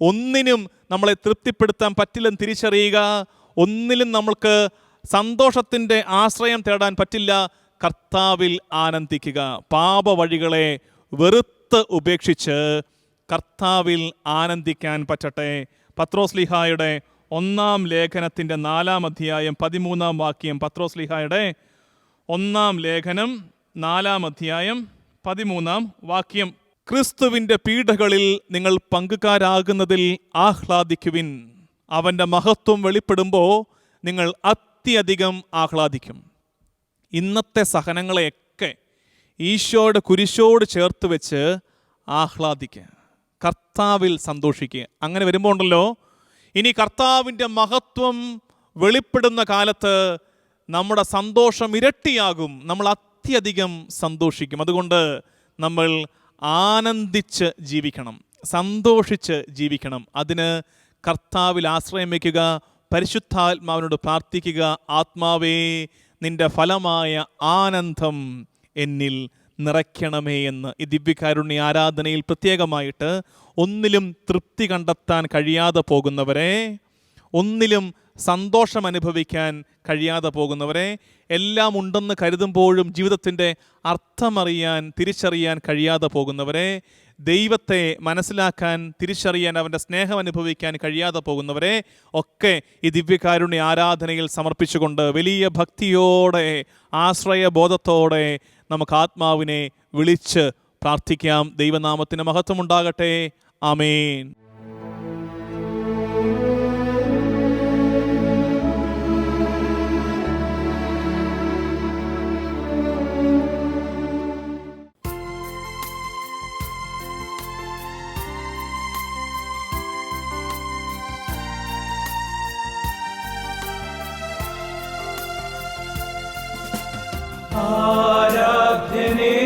ഒന്നിനും നമ്മളെ തൃപ്തിപ്പെടുത്താൻ പറ്റില്ലെന്ന് തിരിച്ചറിയുക. ഒന്നിലും നമ്മൾക്ക് സന്തോഷത്തിൻ്റെ ആശ്രയം തേടാൻ പറ്റില്ല. കർത്താവിൽ ആനന്ദിക്കുക. പാപവഴികളെ വെറുത്ത് ഉപേക്ഷിച്ച് കർത്താവിൽ ആനന്ദിക്കാൻ പറ്റട്ടെ. പത്രോസ്ലീഹായുടെ 1-ാം ലേഖനത്തിൻ്റെ 4-ാം അധ്യായം 13-ാം വാക്യം. പത്രോസ്ലീഹായുടെ 1-ാം ലേഖനം 4-ാം അധ്യായം 13-ാം വാക്യം. ക്രിസ്തുവിൻ്റെ പീഡകളിൽ നിങ്ങൾ പങ്കുകാരാകുന്നതിൽ ആഹ്ലാദിക്കുവിൻ. അവൻ്റെ മഹത്വം വെളിപ്പെടുമ്പോൾ നിങ്ങൾ അത്യധികം ആഹ്ലാദിക്കും. ഇന്നത്തെ സഹനങ്ങളെയൊക്കെ ഈശോയുടെ കുരിശോട് ചേർത്ത് വെച്ച് ആഹ്ലാദിക്കുക, കർത്താവിൽ സന്തോഷിക്കുക. അങ്ങനെ വരുമ്പോൾ ഉണ്ടല്ലോ, ഇനി കർത്താവിൻ്റെ മഹത്വം വെളിപ്പെടുന്ന കാലത്ത് നമ്മുടെ സന്തോഷം ഇരട്ടിയാകും. നമ്മൾ അത്യധികം സന്തോഷിക്കും. അതുകൊണ്ട് നമ്മൾ ആനന്ദിച്ച് ജീവിക്കണം, സന്തോഷിച്ച് ജീവിക്കണം. അതിന് കർത്താവിൽ ആശ്രയം വയ്ക്കുക, പരിശുദ്ധാത്മാവിനോട് പ്രാർത്ഥിക്കുക. ആത്മാവേ, നിന്റെ ഫലമായ ആനന്ദം എന്നിൽ നിറയ്ക്കണമേ എന്ന്. ഈ ദിവ്യകാരുണ്യ ആരാധനയിൽ പ്രത്യേകമായിട്ട് ഒന്നിലും തൃപ്തി കണ്ടെത്താൻ കഴിയാതെ പോകുന്നവരെ, ഒന്നിലും സന്തോഷം അനുഭവിക്കാൻ കഴിയാതെ പോകുന്നവരെ, എല്ലാം ഉണ്ടെന്ന് കരുതുമ്പോഴും ജീവിതത്തിൻ്റെ അർത്ഥമറിയാൻ, തിരിച്ചറിയാൻ കഴിയാതെ പോകുന്നവരെ, ദൈവത്തെ മനസ്സിലാക്കാൻ, തിരിച്ചറിയാൻ, അവൻ്റെ സ്നേഹം അനുഭവിക്കാൻ കഴിയാതെ പോകുന്നവരെ ഒക്കെ ഈ ദിവ്യകാരുണ്യ ആരാധനയിൽ സമർപ്പിച്ചുകൊണ്ട് വലിയ ഭക്തിയോടെ, ആശ്രയബോധത്തോടെ നമുക്ക് ആത്മാവിനെ വിളിച്ച് പ്രാർത്ഥിക്കാം. ദൈവനാമത്തിന് മഹത്വമുണ്ടാകട്ടെ. ആമേൻ. ആരാധ്യനേ,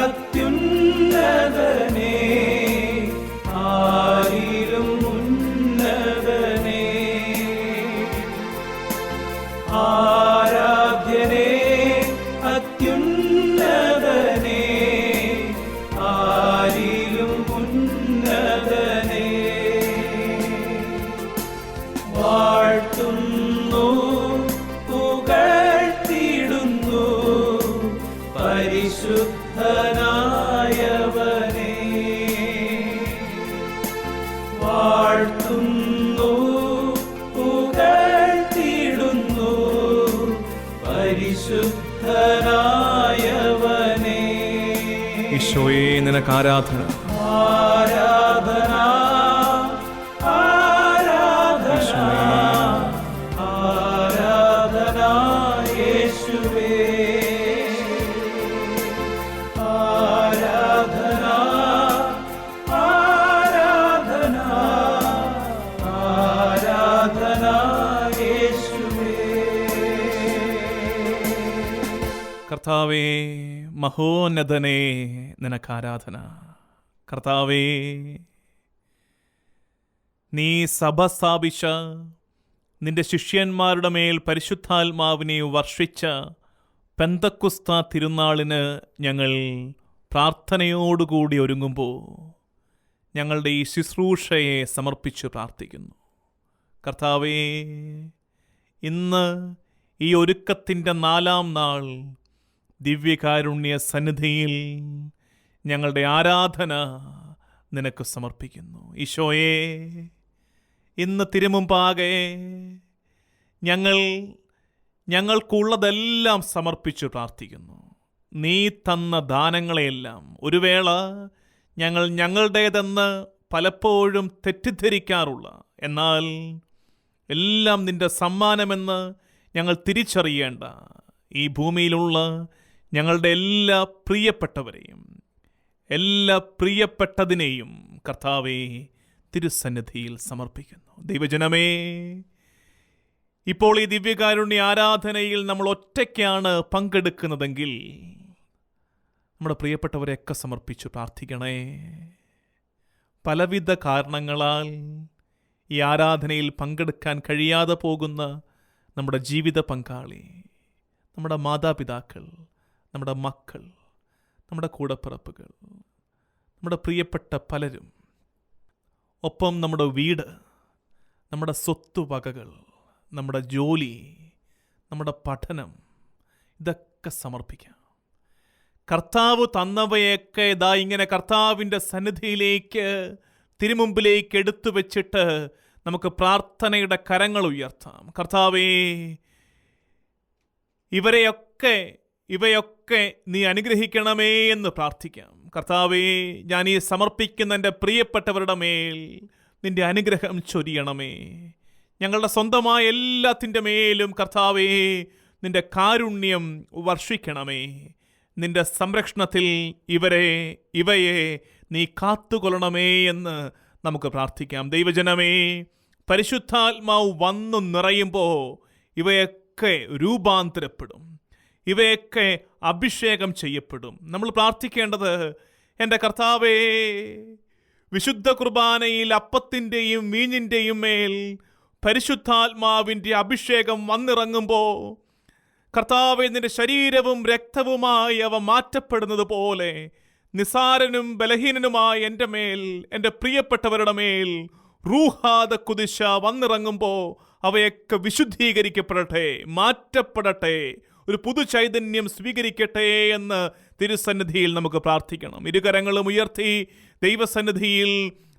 അത്യുന്നതനേ, ആരിലും ഉന്നതനേ. ആരാധ്യനേ, അത്യുന്നതനേ, ആരിലും ഉന്നതനേ. വാഴ്ത്തുന്നു, പുകഴ്ത്തിടുന്നു പരിശുദ്ധനായവനേ. വാഴ്ത്തുന്നു, പുകഴ്ത്തിടുന്നു ഈശോയെ നിനക്ക് ആരാധന. ആരാധന ആരാധന ആരാധന യേശുവേ ആരാധന ആരാധന ആരാധന യേശുവേ. കർത്താവേ മഹോന്നതനേ നിനക്ക് ആരാധന. കർത്താവേ നീ സഭ സ്ഥാപിച്ച നിന്റെ ശിഷ്യന്മാരുടെ മേൽ പരിശുദ്ധാത്മാവിനെ വർഷിച്ച പെന്തക്കുസ്ത തിരുനാളിന് ഞങ്ങൾ പ്രാർത്ഥനയോടുകൂടി ഒരുങ്ങുമ്പോൾ ഞങ്ങളുടെ ഈ ശുശ്രൂഷയെ സമർപ്പിച്ച് പ്രാർത്ഥിക്കുന്നു. കർത്താവേ ഇന്ന് ഈ ഒരുക്കത്തിൻ്റെ 4-ാം നാൾ ദിവ്യകാരുണ്യ സന്നിധിയിൽ ഞങ്ങളുടെ ആരാധന നിനക്ക് സമർപ്പിക്കുന്നു. ഈശോയെ ഇന്ന് തിരുമുമ്പാകെ ഞങ്ങൾക്കുള്ളതെല്ലാം സമർപ്പിച്ച് പ്രാർത്ഥിക്കുന്നു. നീ തന്ന ദാനങ്ങളെയെല്ലാം ഒരു വേള ഞങ്ങളുടേതെന്ന് പലപ്പോഴും തെറ്റിദ്ധരിക്കാറുള്ള, എന്നാൽ എല്ലാം നിന്റെ സമ്മാനമെന്ന് ഞങ്ങൾ തിരിച്ചറിയേണ്ട ഈ ഭൂമിയിലുള്ള ഞങ്ങളുടെ എല്ലാ പ്രിയപ്പെട്ടവരെയും എല്ലാ പ്രിയപ്പെട്ടതിനെയും കർത്താവേ തിരുസന്നിധിയിൽ സമർപ്പിക്കുന്നു. ദൈവജനമേ, ഇപ്പോൾ ഈ ദിവ്യകാരുണ്യ ആരാധനയിൽ നമ്മൾ ഒറ്റയ്ക്കാണ് പങ്കെടുക്കുന്നതെങ്കിൽ നമ്മുടെ പ്രിയപ്പെട്ടവരെയൊക്കെ സമർപ്പിച്ച് പ്രാർത്ഥിക്കണേ. പലവിധ കാരണങ്ങളാൽ ഈ ആരാധനയിൽ പങ്കെടുക്കാൻ കഴിയാതെ പോകുന്ന നമ്മുടെ ജീവിത പങ്കാളി, നമ്മുടെ മാതാപിതാക്കൾ, നമ്മുടെ മക്കൾ, നമ്മുടെ കൂടപ്പിറപ്പുകൾ, നമ്മുടെ പ്രിയപ്പെട്ട പലരും, ഒപ്പം നമ്മുടെ വീട്, നമ്മുടെ സ്വത്തുവകകൾ, നമ്മുടെ ജോലി, നമ്മുടെ പഠനം, ഇതൊക്കെ സമർപ്പിക്കാം. കർത്താവ് തന്നവയൊക്കെ ഇതാ ഇങ്ങനെ കർത്താവിൻ്റെ സന്നിധിയിലേക്ക് തിരുമുമ്പിലേക്ക് എടുത്തു വെച്ചിട്ട് നമുക്ക് പ്രാർത്ഥനയുടെ കരങ്ങൾ ഉയർത്താം. കർത്താവേ, ഇവയൊക്കെ നീ അനുഗ്രഹിക്കണമേ എന്ന് പ്രാർത്ഥിക്കാം. കർത്താവേ, ഞാൻ ഈ സമർപ്പിക്കുന്ന എൻ്റെ പ്രിയപ്പെട്ടവരുടെ മേൽ നിന്റെ അനുഗ്രഹം ചൊരിയണമേ. ഞങ്ങളുടെ സ്വന്തമായ എല്ലാത്തിൻ്റെ മേലും കർത്താവേ നിന്റെ കാരുണ്യം വർഷിക്കണമേ. നിന്റെ സംരക്ഷണത്തിൽ ഇവയെ നീ കാത്തുകൊള്ളണമേ എന്ന് നമുക്ക് പ്രാർത്ഥിക്കാം. ദൈവജനമേ, പരിശുദ്ധാത്മാവ് വന്നു നിറയുമ്പോൾ ഇവയൊക്കെ രൂപാന്തരപ്പെടും, ഇവയൊക്കെ അഭിഷേകം ചെയ്യപ്പെടും. നമ്മൾ പ്രാർത്ഥിക്കേണ്ടത്, എൻ്റെ കർത്താവേ, വിശുദ്ധ കുർബാനയിൽ അപ്പത്തിൻ്റെയും വീഞ്ഞിൻ്റെയും മേൽ പരിശുദ്ധാത്മാവിൻ്റെ അഭിഷേകം വന്നിറങ്ങുമ്പോൾ കർത്താവേ, നിന്റെ ശരീരവും രക്തവുമായി അവ മാറ്റപ്പെടുന്നത് പോലെ നിസാരനും ബലഹീനനുമായ എൻ്റെ മേൽ, എൻ്റെ പ്രിയപ്പെട്ടവരുടെ മേൽ റൂഹാദ കുദിശ വന്നിറങ്ങുമ്പോൾ അവയൊക്കെ വിശുദ്ധീകരിക്കപ്പെടട്ടെ, മാറ്റപ്പെടട്ടെ, ഒരു പുതു ചൈതന്യം സ്വീകരിക്കട്ടെ എന്ന് തിരുസന്നിധിയിൽ നമുക്ക് പ്രാർത്ഥിക്കണം. ഇരുകരങ്ങളും ഉയർത്തി ദൈവസന്നിധിയിൽ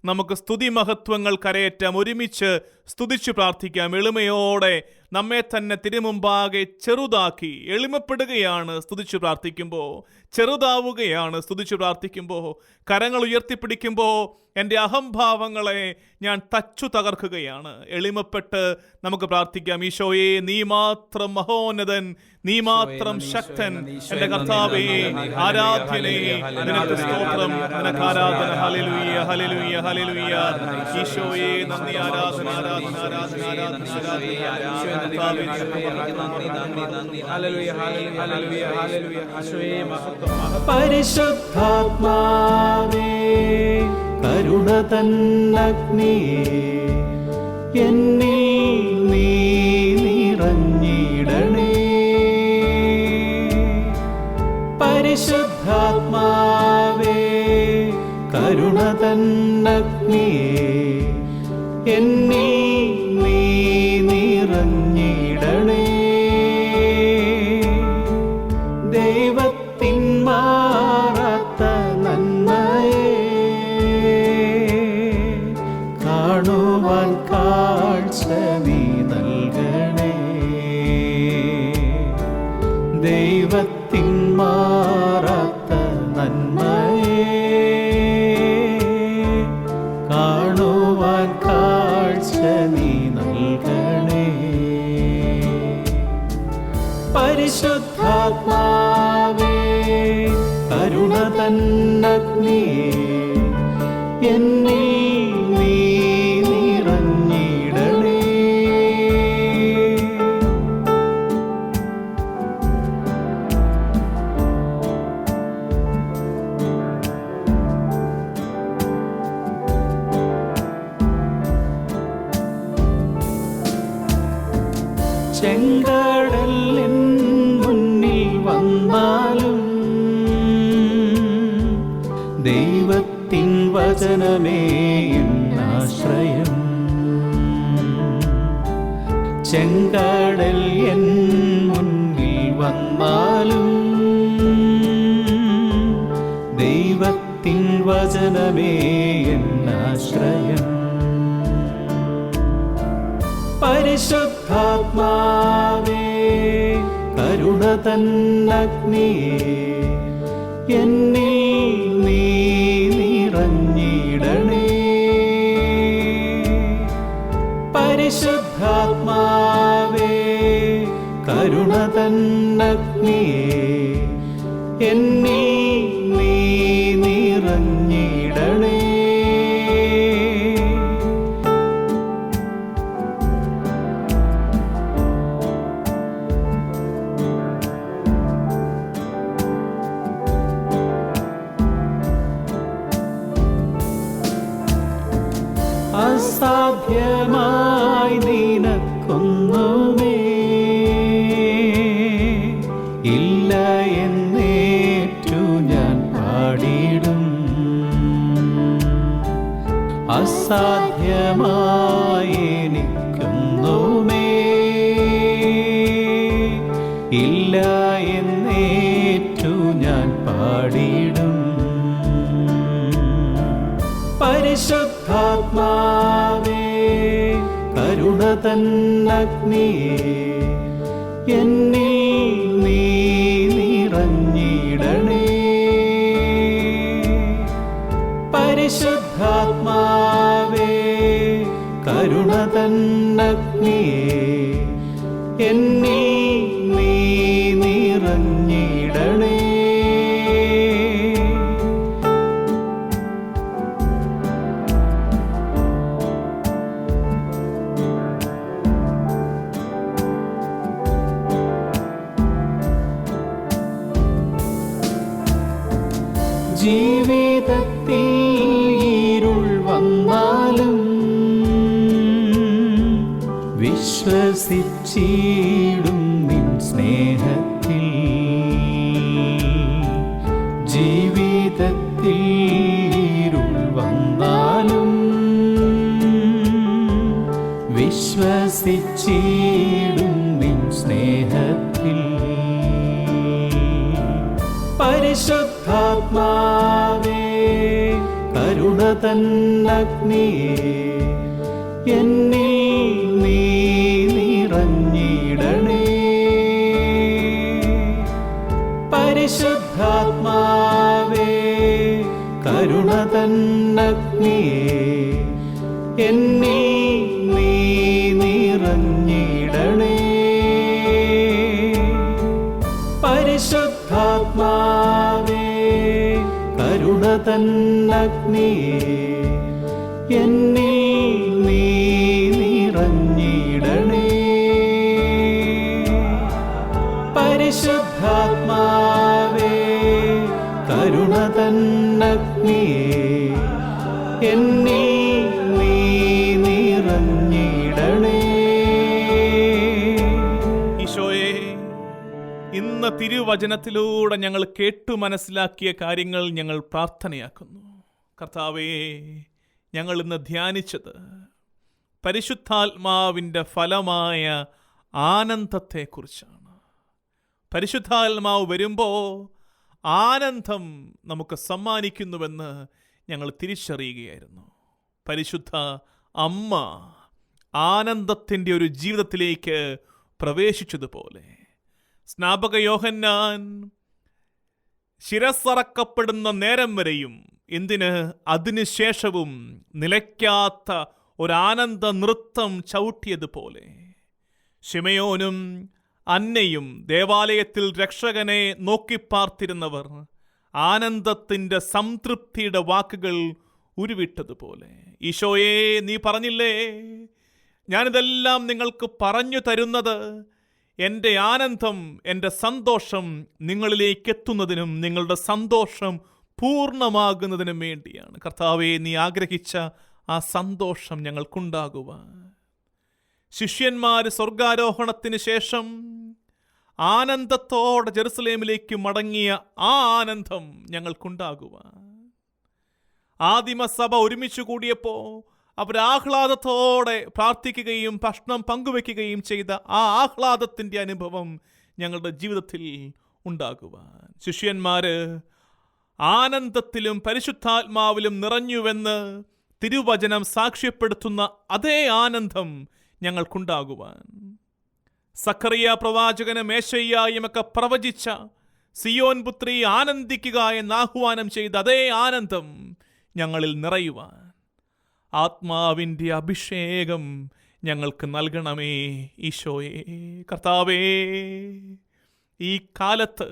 നമുക്ക് സ്തുതി മഹത്വങ്ങൾ കരയേറ്റാം. ഒരുമിച്ച് സ്തുതിച്ചു പ്രാർത്ഥിക്കാം. എളിമയോടെ നമ്മെ തന്നെ തിരുമുമ്പാകെ ചെറുതാക്കി എളിമപ്പെടുകയാണ് സ്തുതിച്ചു പ്രാർത്ഥിക്കുമ്പോൾ, ചെറുതാവുകയാണ് സ്തുതിച്ചു പ്രാർത്ഥിക്കുമ്പോൾ. കരങ്ങൾ ഉയർത്തിപ്പിടിക്കുമ്പോൾ എൻ്റെ അഹംഭാവങ്ങളെ ഞാൻ തച്ചു തകർക്കുകയാണ്. എളിമപ്പെട്ട് നമുക്ക് പ്രാർത്ഥിക്കാം. ഈശോയെ, നീ മാത്രം മഹോന്നതൻ, നീ മാത്രം ശക്തൻ. എൻ്റെ കർത്താവേ, ആരാധനേ, നിനക്ക് സ്തോത്രം, നിനക്ക് ആരാധന. Hallelujah, hallelujah, hallelujah. ഈശോയെ നന്ദി, ആരാധന, ആരാധന, ആരാധന, ആരാധന, ആരാധന. പരിശുദ്ധാത്മാവേ, കരുണ തന്നഗ്നിയേ, എന്നിൽ നീ നിറഞ്ഞിടണേ. പരിശുദ്ധാത്മാവേ, കരുണ തന്നഗ്നിയേ, എന്നിൽ നീ നിറഞ്ഞിടണേ. ദൈവത്തിൻ മാറാത്ത നന്മയെ കാണുവാൻ കാഴ്ച നീ നൽകണേ. ദൈവത്തിൻ മാറാത്ത നന്മ കരുണ തന്നഗ്നിയേ എന്നിൽ നീ നിറഞ്ഞിടണേ. ചെങ്കടലിൻ മുന്നിൽ വന്നാലും ദൈവത്തിൻ വചനമേ എന്നാശ്രയം. ചെങ്കടൽ എൻ മുന്നിൽ വന്നാലും ദൈവത്തിൻ വചനമേ എന്നാശ്രയം. പരിശുദ്ധാത്മാവേ കരുണ തന്നഗ്നിയേ എന്നിൽ നീ നിറഞ്ഞിടണേ. പരിശുദ്ധാത്മാവേ കരുണ തന്നഗ്നിയേ എന്നിൽ നീ നിറഞ്ഞിടണേ. അസാധ്യമായി നിനക്കൊന്നുമേ ഇല്ല എന്നേറ്റു ഞാൻ പാടിടും. അസാധ്യമായി എനിക്കൊന്നുമേ ഇല്ല എന്നേറ്റു ഞാൻ പാടിടും. പരിശുദ്ധാത്മാവേ കരുണ തന്നഗ്നിയേ എന്നിൽ നീ നിറഞ്ഞിടണേ. പരിശുദ്ധാത്മാവേ കരുണ തന്നഗ്നിയേ എന്നിൽ നീ നിറഞ്ഞിടണേ. ജീവിതത്തിൽ ഇരുൾ വന്നാലും വിശ്വസിച്ചിടും നിൻ സ്നേഹത്തിൽ. ജീവിതത്തിൽ ഇരുൾ വന്നാലും വിശ്വസിച്ചിടും നിൻ സ്നേഹത്തിൽ. പരിശുദ്ധാത്മാവേ കരുണ തന്നഗ്നിയേ എന്നിൽ നീ നിറഞ്ഞിടണേ. പരിശുദ്ധാത്മാവേ കരുണ തന്നഗ്നിയേ എന്നിൽ നീ നിറഞ്ഞിടണേ. പരിശുദ്ധാത്മാവേ കരുണ തന്നഗ്നിയേ എന്നിൽ നീ നിറഞ്ഞിടണേ. പരിശുദ്ധാത്മാവേ കരുണ തന്നഗ്നിയേ എന്നിൽ നീ നിറഞ്ഞിടണേ. ഈശോയെ, ഇന്ന് തിരുവചനത്തിലൂടെ ഞങ്ങൾ കേട്ടു മനസ്സിലാക്കിയ കാര്യങ്ങൾ ഞങ്ങൾ പ്രാർത്ഥനയാക്കുന്നു. കർത്താവേ, ഞങ്ങൾ ഇന്ന് ധ്യാനിച്ചത് പരിശുദ്ധാത്മാവിൻ്റെ ഫലമായ ആനന്ദത്തെക്കുറിച്ചാണ്. പരിശുദ്ധാത്മാവ് വരുമ്പോൾ ആനന്ദം നമുക്ക് സമ്മാനിക്കുന്നുവെന്ന് ഞങ്ങൾ തിരിച്ചറിയുകയായിരുന്നു. പരിശുദ്ധ അമ്മ ആനന്ദത്തിൻ്റെ ഒരു ജീവിതത്തിലേക്ക് പ്രവേശിച്ചതുപോലെ സ്നാപക യോഹന്നാൻ ശിരസ്സറക്കപ്പെടുന്ന നേരം വരെയും എന്തിന് അതിനുശേഷവും നിലയ്ക്കാത്ത ഒരാനന്ദ നൃത്തം ചവിട്ടിയതുപോലെ ശിമയോനും അന്നയും ദേവാലയത്തിൽ രക്ഷകനെ നോക്കിപ്പാർത്തിരുന്നവർ ആനന്ദത്തിൻ്റെ സംതൃപ്തിയുടെ വാക്കുകൾ ഉരുവിട്ടതുപോലെ. ഈശോയെ, നീ പറഞ്ഞില്ലേ, ഞാനിതെല്ലാം നിങ്ങൾക്ക് പറഞ്ഞു തരുന്നത് എൻ്റെ ആനന്ദം, എൻ്റെ സന്തോഷം നിങ്ങളിലേക്ക് എത്തുന്നതിനും നിങ്ങളുടെ സന്തോഷം പൂർണ്ണമാകുന്നതിനും വേണ്ടിയാണ്. കർത്താവേ, നീ ആഗ്രഹിച്ച ആ സന്തോഷം ഞങ്ങൾക്കുണ്ടാകുവാൻ. ശിഷ്യന്മാർ സ്വർഗാരോഹണത്തിന് ശേഷം ആനന്ദത്തോടെ ജെറുസലേമിലേക്ക് മടങ്ങിയ ആ ആനന്ദം ഞങ്ങൾക്കുണ്ടാകുവാൻ. ആദിമസഭ ഒരുമിച്ച് കൂടിയപ്പോൾ അവർ ആഹ്ലാദത്തോടെ പ്രാർത്ഥിക്കുകയും ഭക്ഷണം പങ്കുവെക്കുകയും ചെയ്ത ആ ആഹ്ലാദത്തിൻ്റെ അനുഭവം ഞങ്ങളുടെ ജീവിതത്തിൽ ഉണ്ടാകുവാൻ. ശിഷ്യന്മാര് ആനന്ദത്തിലും പരിശുദ്ധാത്മാവിലും നിറഞ്ഞുവെന്ന് തിരുവചനം സാക്ഷ്യപ്പെടുത്തുന്ന അതേ ആനന്ദം ഞങ്ങൾക്കുണ്ടാകുവാൻ. സക്കറിയ പ്രവാചകനും ഏശയ്യായുമൊക്കെ പ്രവചിച്ച സിയോൻ പുത്രി ആനന്ദിക്കുക എന്ന് ആഹ്വാനം ചെയ്ത അതേ ആനന്ദം ഞങ്ങളിൽ നിറയുവാൻ ആത്മാവിൻ്റെ അഭിഷേകം ഞങ്ങൾക്ക് നൽകണമേ ഈശോയെ. കർത്താവേ, ഈ കാലത്ത്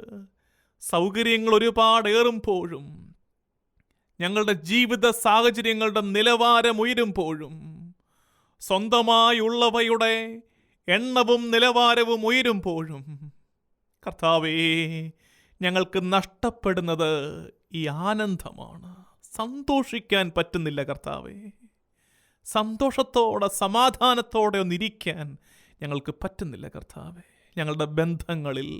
സൗകര്യങ്ങൾ ഒരുപാടേറുമ്പോഴും ഞങ്ങളുടെ ജീവിത സാഹചര്യങ്ങളുടെ നിലവാരം ഉയരുമ്പോഴും സ്വന്തമായുള്ളവയുടെ എണ്ണവും നിലവാരവും ഉയരുമ്പോഴും കർത്താവേ, ഞങ്ങൾക്ക് നഷ്ടപ്പെടുന്നത് ഈ ആനന്ദമാണ്. സന്തോഷിക്കാൻ പറ്റുന്നില്ല കർത്താവേ. സന്തോഷത്തോടെ സമാധാനത്തോടെ ഒന്നിരിക്കാൻ ഞങ്ങൾക്ക് പറ്റുന്നില്ല കർത്താവേ. ഞങ്ങളുടെ ബന്ധങ്ങളിൽ,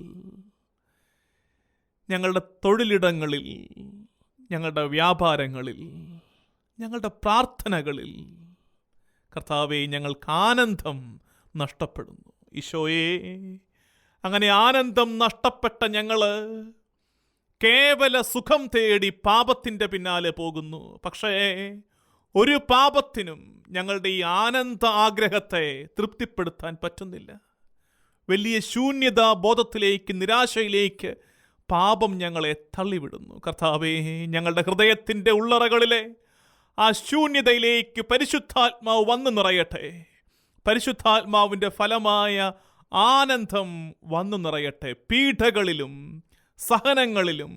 ഞങ്ങളുടെ തൊഴിലിടങ്ങളിൽ, ഞങ്ങളുടെ വ്യാപാരങ്ങളിൽ, ഞങ്ങളുടെ പ്രാർത്ഥനകളിൽ കർത്താവേ, ഞങ്ങൾക്ക് ആനന്ദം നഷ്ടപ്പെടുന്നു. ഈശോയെ, അങ്ങനെ ആനന്ദം നഷ്ടപ്പെട്ട ഞങ്ങൾ കേവല സുഖം തേടി പാപത്തിൻ്റെ പിന്നാലെ പോകുന്നു. പക്ഷേ ഒരു പാപത്തിനും ഞങ്ങളുടെ ഈ ആനന്ദ ആഗ്രഹത്തെ തൃപ്തിപ്പെടുത്താൻ പറ്റുന്നില്ല. വലിയ ശൂന്യതാ ബോധത്തിലേക്ക്, നിരാശയിലേക്ക് പാപം ഞങ്ങളെ തള്ളിവിടുന്നു. കർത്താവേ, ഞങ്ങളുടെ ഹൃദയത്തിൻ്റെ ഉള്ളറകളിലെ ആ ശൂന്യതയിലേക്ക് പരിശുദ്ധാത്മാവ് വന്നു നിറയട്ടെ. പരിശുദ്ധാത്മാവിൻ്റെ ഫലമായ ആനന്ദം വന്നു നിറയട്ടെ. പീഡകളിലും സഹനങ്ങളിലും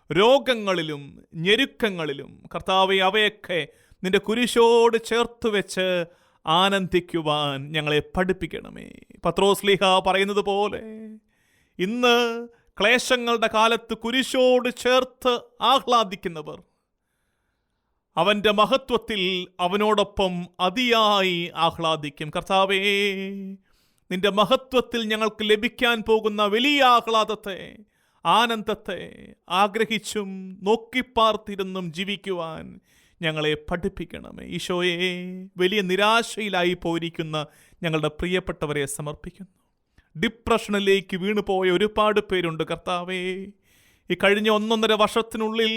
രോഗങ്ങളിലും ഞെരുക്കങ്ങളിലും കർത്താവേ, അവയൊക്കെ നിന്റെ കുരിശോട് ചേർത്ത് വെച്ച് ആനന്ദിക്കുവാൻ ഞങ്ങളെ പഠിപ്പിക്കണമേ. പത്രോസ്ലീഹ പറയുന്നത് പോലെ ഇന്ന് ക്ലേശങ്ങളുടെ കാലത്ത് കുരിശോട് ചേർത്ത് ആഹ്ലാദിക്കുന്നവർ അവൻ്റെ മഹത്വത്തിൽ അവനോടൊപ്പം അതിയായി ആഹ്ലാദിക്കും. കർത്താവേ, നിന്റെ മഹത്വത്തിൽ ഞങ്ങൾക്ക് ലഭിക്കാൻ പോകുന്ന വലിയ ആഹ്ലാദത്തെ, ആനന്ദത്തെ ആഗ്രഹിച്ചും നോക്കിപ്പാർത്തിരുന്നും ജീവിക്കുവാൻ ഞങ്ങളെ പഠിപ്പിക്കണമേ. ഈശോയെ, വലിയ നിരാശയിലായി പോയിരിക്കുന്ന ഞങ്ങളുടെ പ്രിയപ്പെട്ടവരെ സമർപ്പിക്കുന്നു. ഡിപ്രഷനിലേക്ക് വീണുപോയ ഒരുപാട് പേരുണ്ട് കർത്താവേ. ഈ കഴിഞ്ഞ 1.5 വർഷത്തിനുള്ളിൽ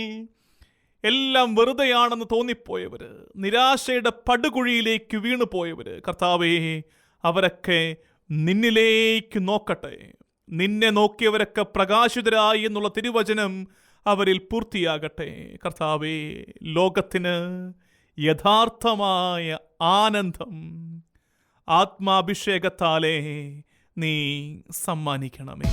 എല്ലാം വെറുതെയാണെന്ന് തോന്നിപ്പോയവർ, നിരാശയുടെ പടുകുഴിയിലേക്ക് വീണുപോയവർ കർത്താവേ, അവരൊക്കെ നിന്നിലേക്ക് നോക്കട്ടെ. നിന്നെ നോക്കിയവരൊക്കെ പ്രകാശിതരായി എന്നുള്ള തിരുവചനം അവരിൽ പൂർത്തിയാകട്ടെ. കർത്താവേ, ലോകത്തിന് യഥാർത്ഥമായ ആനന്ദം ആത്മാഭിഷേകത്താലേ നീ സമ്മാനിക്കണമേ.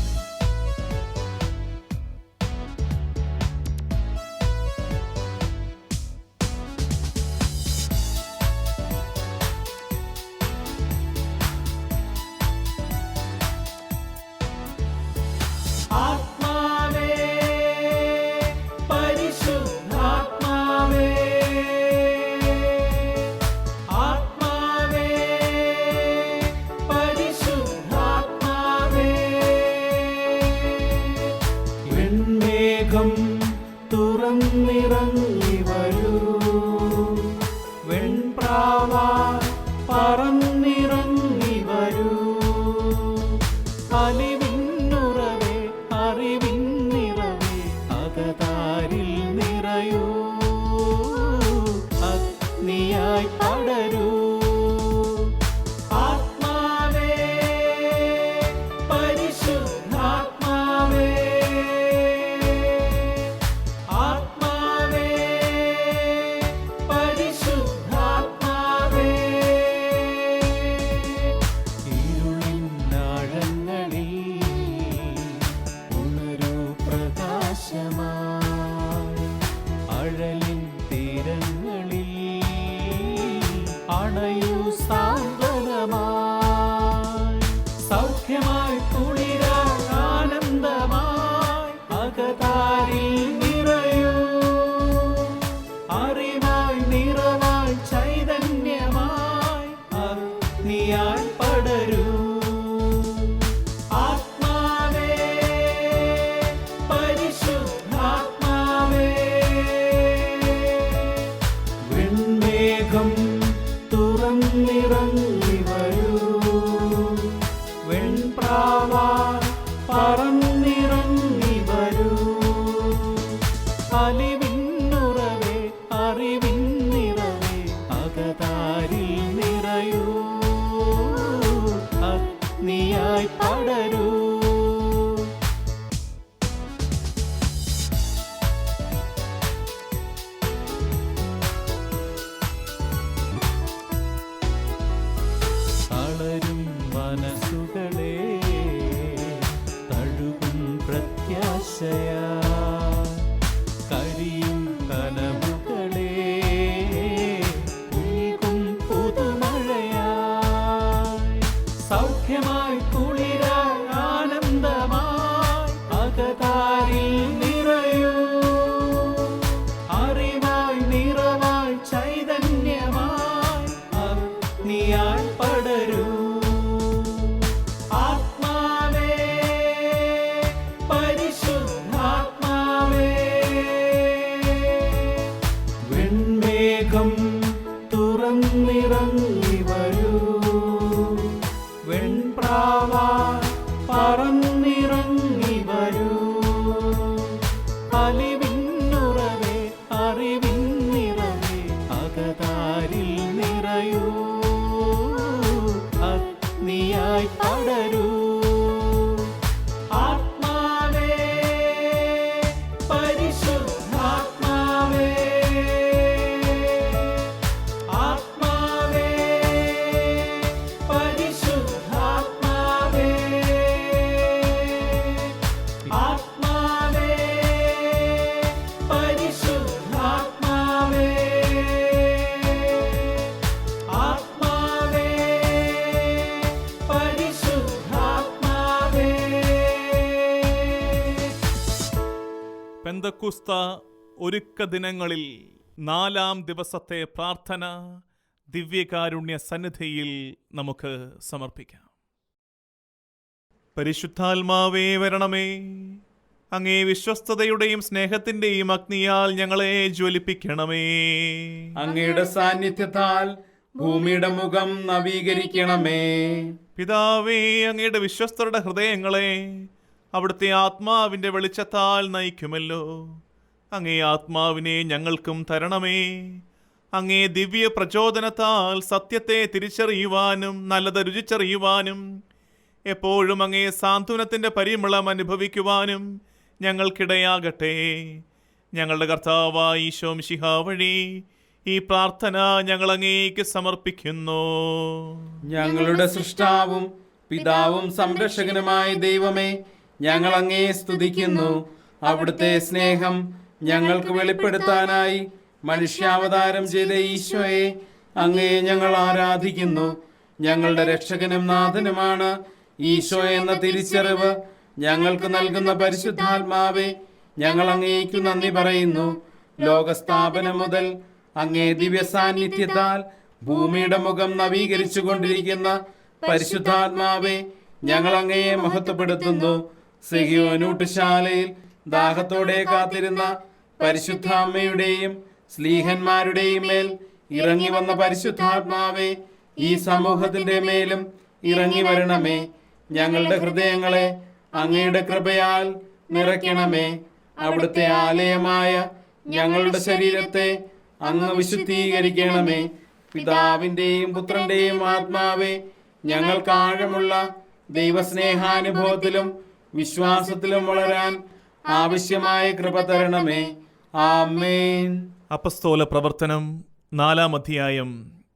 മേഘം തുറന്നിറങ്ങി വരൂ, വെൺപ്രാവാ പറന്നിറങ്ങി വരൂ. അലിവിന്നുറവേ, അറിവിൻ നിറവേ, അകതാരിൽ നിറയൂ, അഗ്നിയായി പടരൂ. ഉണരൂ പ്രകാശമാ. അറിവിൻ നിറവേ അകതാരിൽ നിറയൂ, അഗ്നിയായി പടരൂ. തളരും മനസ്സുകളെ തഴുകും പ്രത്യാശയാ, കരിയും കനവുകളെ ഉൽകും പുതുമഴയായി, സൗഖ്യമായി കുളിരായി ആനന്ദമായി അകതാരിൽ നിറയൂ, അറിവായി നിറവായി ചൈതന്യമായി അഗ്നിയായി പടരൂ. ആത്മാവേ പരിശുദ്ധാത്മാവേ, വെൺമേഘം തുറന്നിറങ്ങി വരൂ, വെൺപ്രാവായി പറന്നിറങ്ങി വരൂ, അലിവിന്നുറവേ അറിവിൻ നിറവേ അകതാരിൽ നിറയൂ, അഗ്നിയായി പടരൂ. ആത്മാവേ പരിശുദ്ധാത്മാവേ, ആത്മാവേ പരിശുദ്ധാത്മാവേ, ആത്മാവേ പരിശുദ്ധാത്മാവേ, ആത്മാവേ പരിശുദ്ധാത്മാവേ. പെന്തക്കുസ്ത ഒരുക്ക ദിനങ്ങളിൽ 4-ാം ദിവസത്തെ പ്രാർത്ഥന ദിവ്യകാരുണ്യ സന്നിധിയിൽ നമുക്ക് സമർപ്പിക്കാം. പരിശുദ്ധാത്മാവേ വരണമേ, അങ്ങേ വിശ്വസ്തതയുടെയും സ്നേഹത്തിന്റെയും അഗ്നിയാൽ ഞങ്ങളെ ജ്വലിപ്പിക്കണമേ. അങ്ങയുടെ സാന്നിധ്യത്താൽ ഭൂമിയുടെ മുഖം നവീകരിക്കണമേ. പിതാവേ, അങ്ങയുടെ വിശ്വസ്തരുടെ ഹൃദയങ്ങളെ അവിടുത്തെ ആത്മാവിന്റെ വെളിച്ചത്താൽ നയിക്കുമല്ലോ. അങ്ങേ ആത്മാവിനെ ഞങ്ങൾക്കും തരണമേ. അങ്ങേ ദിവ്യ പ്രചോദനത്താൽ സത്യത്തെ തിരിച്ചറിയുവാനും നല്ലത് രുചിച്ചറിയുവാനും എപ്പോഴും അങ്ങേ സാന്ത്വനത്തിന്റെ പരിമളം അനുഭവിക്കുവാനും ഞങ്ങൾക്കിടയാകട്ടെ. ഞങ്ങളുടെ കർത്താവായ ഈശോ മിശിഹാ വഴി ഈ പ്രാർത്ഥന ഞങ്ങൾ അങ്ങേക്ക് സമർപ്പിക്കുന്നു. ഞങ്ങളുടെ സൃഷ്ടാവും പിതാവും സംരക്ഷകനുമായ ദൈവമേ, ഞങ്ങൾ അങ്ങയെ സ്തുതിക്കുന്നു. അവിടുത്തെ സ്നേഹം ഞങ്ങൾക്ക് വെളിപ്പെടുത്താനായി മനുഷ്യാവതാരം ചെയ്ത ഈശോയെ അങ്ങയെ ഞങ്ങൾ ആരാധിക്കുന്നു. ഞങ്ങളുടെ രക്ഷകനും നാഥനുമാണ് ഈശോ എന്ന തിരിച്ചറിവ് ഞങ്ങൾക്ക് നൽകുന്ന പരിശുദ്ധാത്മാവേ, ഞങ്ങൾ അങ്ങേക്കു നന്ദി പറയുന്നു. ലോകസ്ഥാപനം മുതൽ അങ്ങേ ദിവ്യ സാന്നിധ്യത്താൽ ഭൂമിയുടെ മുഖം നവീകരിച്ചു കൊണ്ടിരിക്കുന്ന പരിശുദ്ധാത്മാവേ, ഞങ്ങൾ അങ്ങയെ മഹത്വപ്പെടുത്തുന്നു. സിഹിയോനൂട്ടുശാലയിൽ ദാഹത്തോടെ കാത്തിരുന്ന പരിശുദ്ധ അമ്മയുടെയും സ്ലീഹന്മാരുടെയും മേൽ ഇറങ്ങി വന്ന പരിശുദ്ധാത്മാവേ, ഈ സമൂഹത്തിന്റെ മേലും ഇറങ്ങി വരണമേ. ഞങ്ങളുടെ ഹൃദയങ്ങളെ അങ്ങയുടെ കൃപയാൽ നിറയ്ക്കണമേ. അവിടുത്തെ ആലയമായ ഞങ്ങളുടെ ശരീരത്തെ അങ്ങ് വിശുദ്ധീകരിക്കണമേ. പിതാവിന്റെയും പുത്രന്റെയും ആത്മാവേ, ഞങ്ങൾക്ക് ആഴമുള്ള ദൈവസ്നേഹാനുഭവത്തിലും വിശ്വാസത്തിലും വളരാൻ ആവശ്യമായ കൃപ തരണമേ. ആമേൻ. അപ്പസ്തോല പ്രവർത്തനം 4-ാം അധ്യായം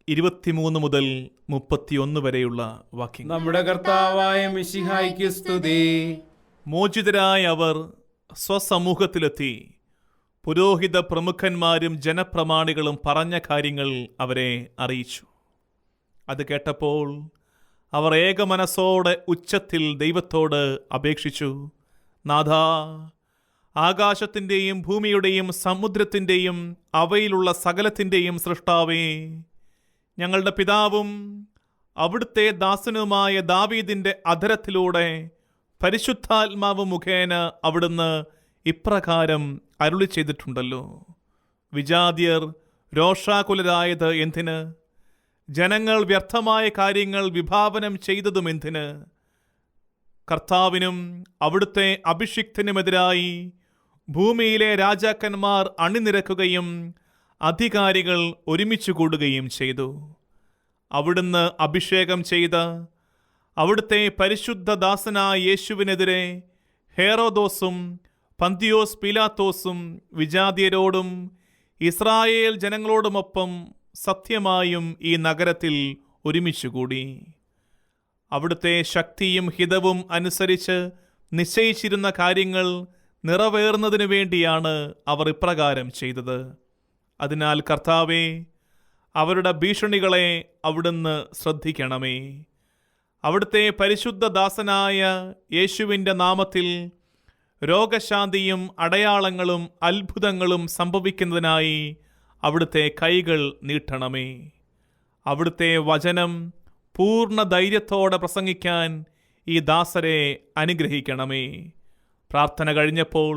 23 മുതൽ 31 വരെയുള്ള വാക്യങ്ങൾ. നമ്മുടെ കർത്താവായ മിശിഹായ്ക്ക് സ്തുതി. മോചിതരായ അവർ സ്വസമൂഹത്തിലെത്തി. പുരോഹിത പ്രമുഖന്മാരും ജനപ്രമാണികളും പറഞ്ഞ കാര്യങ്ങൾ അവരെ അറിയിച്ചു. അത് കേട്ടപ്പോൾ അവർ ഏകമനസ്സോടെ ഉച്ചത്തിൽ ദൈവത്തോട് അപേക്ഷിച്ചു, നാഥാ, ആകാശത്തിൻ്റെയും ഭൂമിയുടെയും സമുദ്രത്തിൻ്റെയും അവയിലുള്ള സകലത്തിൻ്റെയും സൃഷ്ടാവേ, ഞങ്ങളുടെ പിതാവും അവിടുത്തെ ദാസനുമായ ദാവീദിൻ്റെ അധരത്തിലൂടെ പരിശുദ്ധാത്മാവ് മുഖേന അവിടുന്ന് ഇപ്രകാരം അരുളി ചെയ്തിട്ടുണ്ടല്ലോ. വിജാതിയർ രോഷാകുലരായത് എന്തിന്? ജനങ്ങൾ വ്യർത്ഥമായ കാര്യങ്ങൾ വിഭാവനം ചെയ്തതും എന്തിന്? കർത്താവിനും അവിടുത്തെ അഭിഷിക്തനുമെതിരായി ഭൂമിയിലെ രാജാക്കന്മാർ അണിനിരക്കുകയും അധികാരികൾ ഒരുമിച്ച് കൂടുകയും ചെയ്തു. അവിടുന്ന് അഭിഷേകം ചെയ്ത അവിടുത്തെ പരിശുദ്ധ ദാസനായ യേശുവിനെതിരെ ഹേറോദോസും പന്തിയോസ് പീലാത്തോസും വിജാതിയരോടും ഇസ്രായേൽ ജനങ്ങളോടുമൊപ്പം സത്യമായും ഈ നഗരത്തിൽ ഒരുമിച്ചുകൂടി. അവിടുത്തെ ശക്തിയും ഹിതവും അനുസരിച്ച് നിശ്ചയിച്ചിരുന്ന കാര്യങ്ങൾ നിറവേറുന്നതിനു വേണ്ടിയാണ് അവർ ഇപ്രകാരം ചെയ്തത്. അതിനാൽ കർത്താവേ, അവരുടെ ഭീഷണികളെ അവിടുന്ന് ശ്രദ്ധിക്കണമേ. അവിടുത്തെ പരിശുദ്ധ ദാസനായ യേശുവിൻ്റെ നാമത്തിൽ രോഗശാന്തിയും അടയാളങ്ങളും അത്ഭുതങ്ങളും സംഭവിക്കുന്നതിനായി അവിടുത്തെ കൈകൾ നീട്ടണമേ. അവിടുത്തെ വചനം പൂർണ്ണ ധൈര്യത്തോടെ പ്രസംഗിക്കാൻ ഈ ദാസരെ അനുഗ്രഹിക്കണമേ. പ്രാർത്ഥന കഴിഞ്ഞപ്പോൾ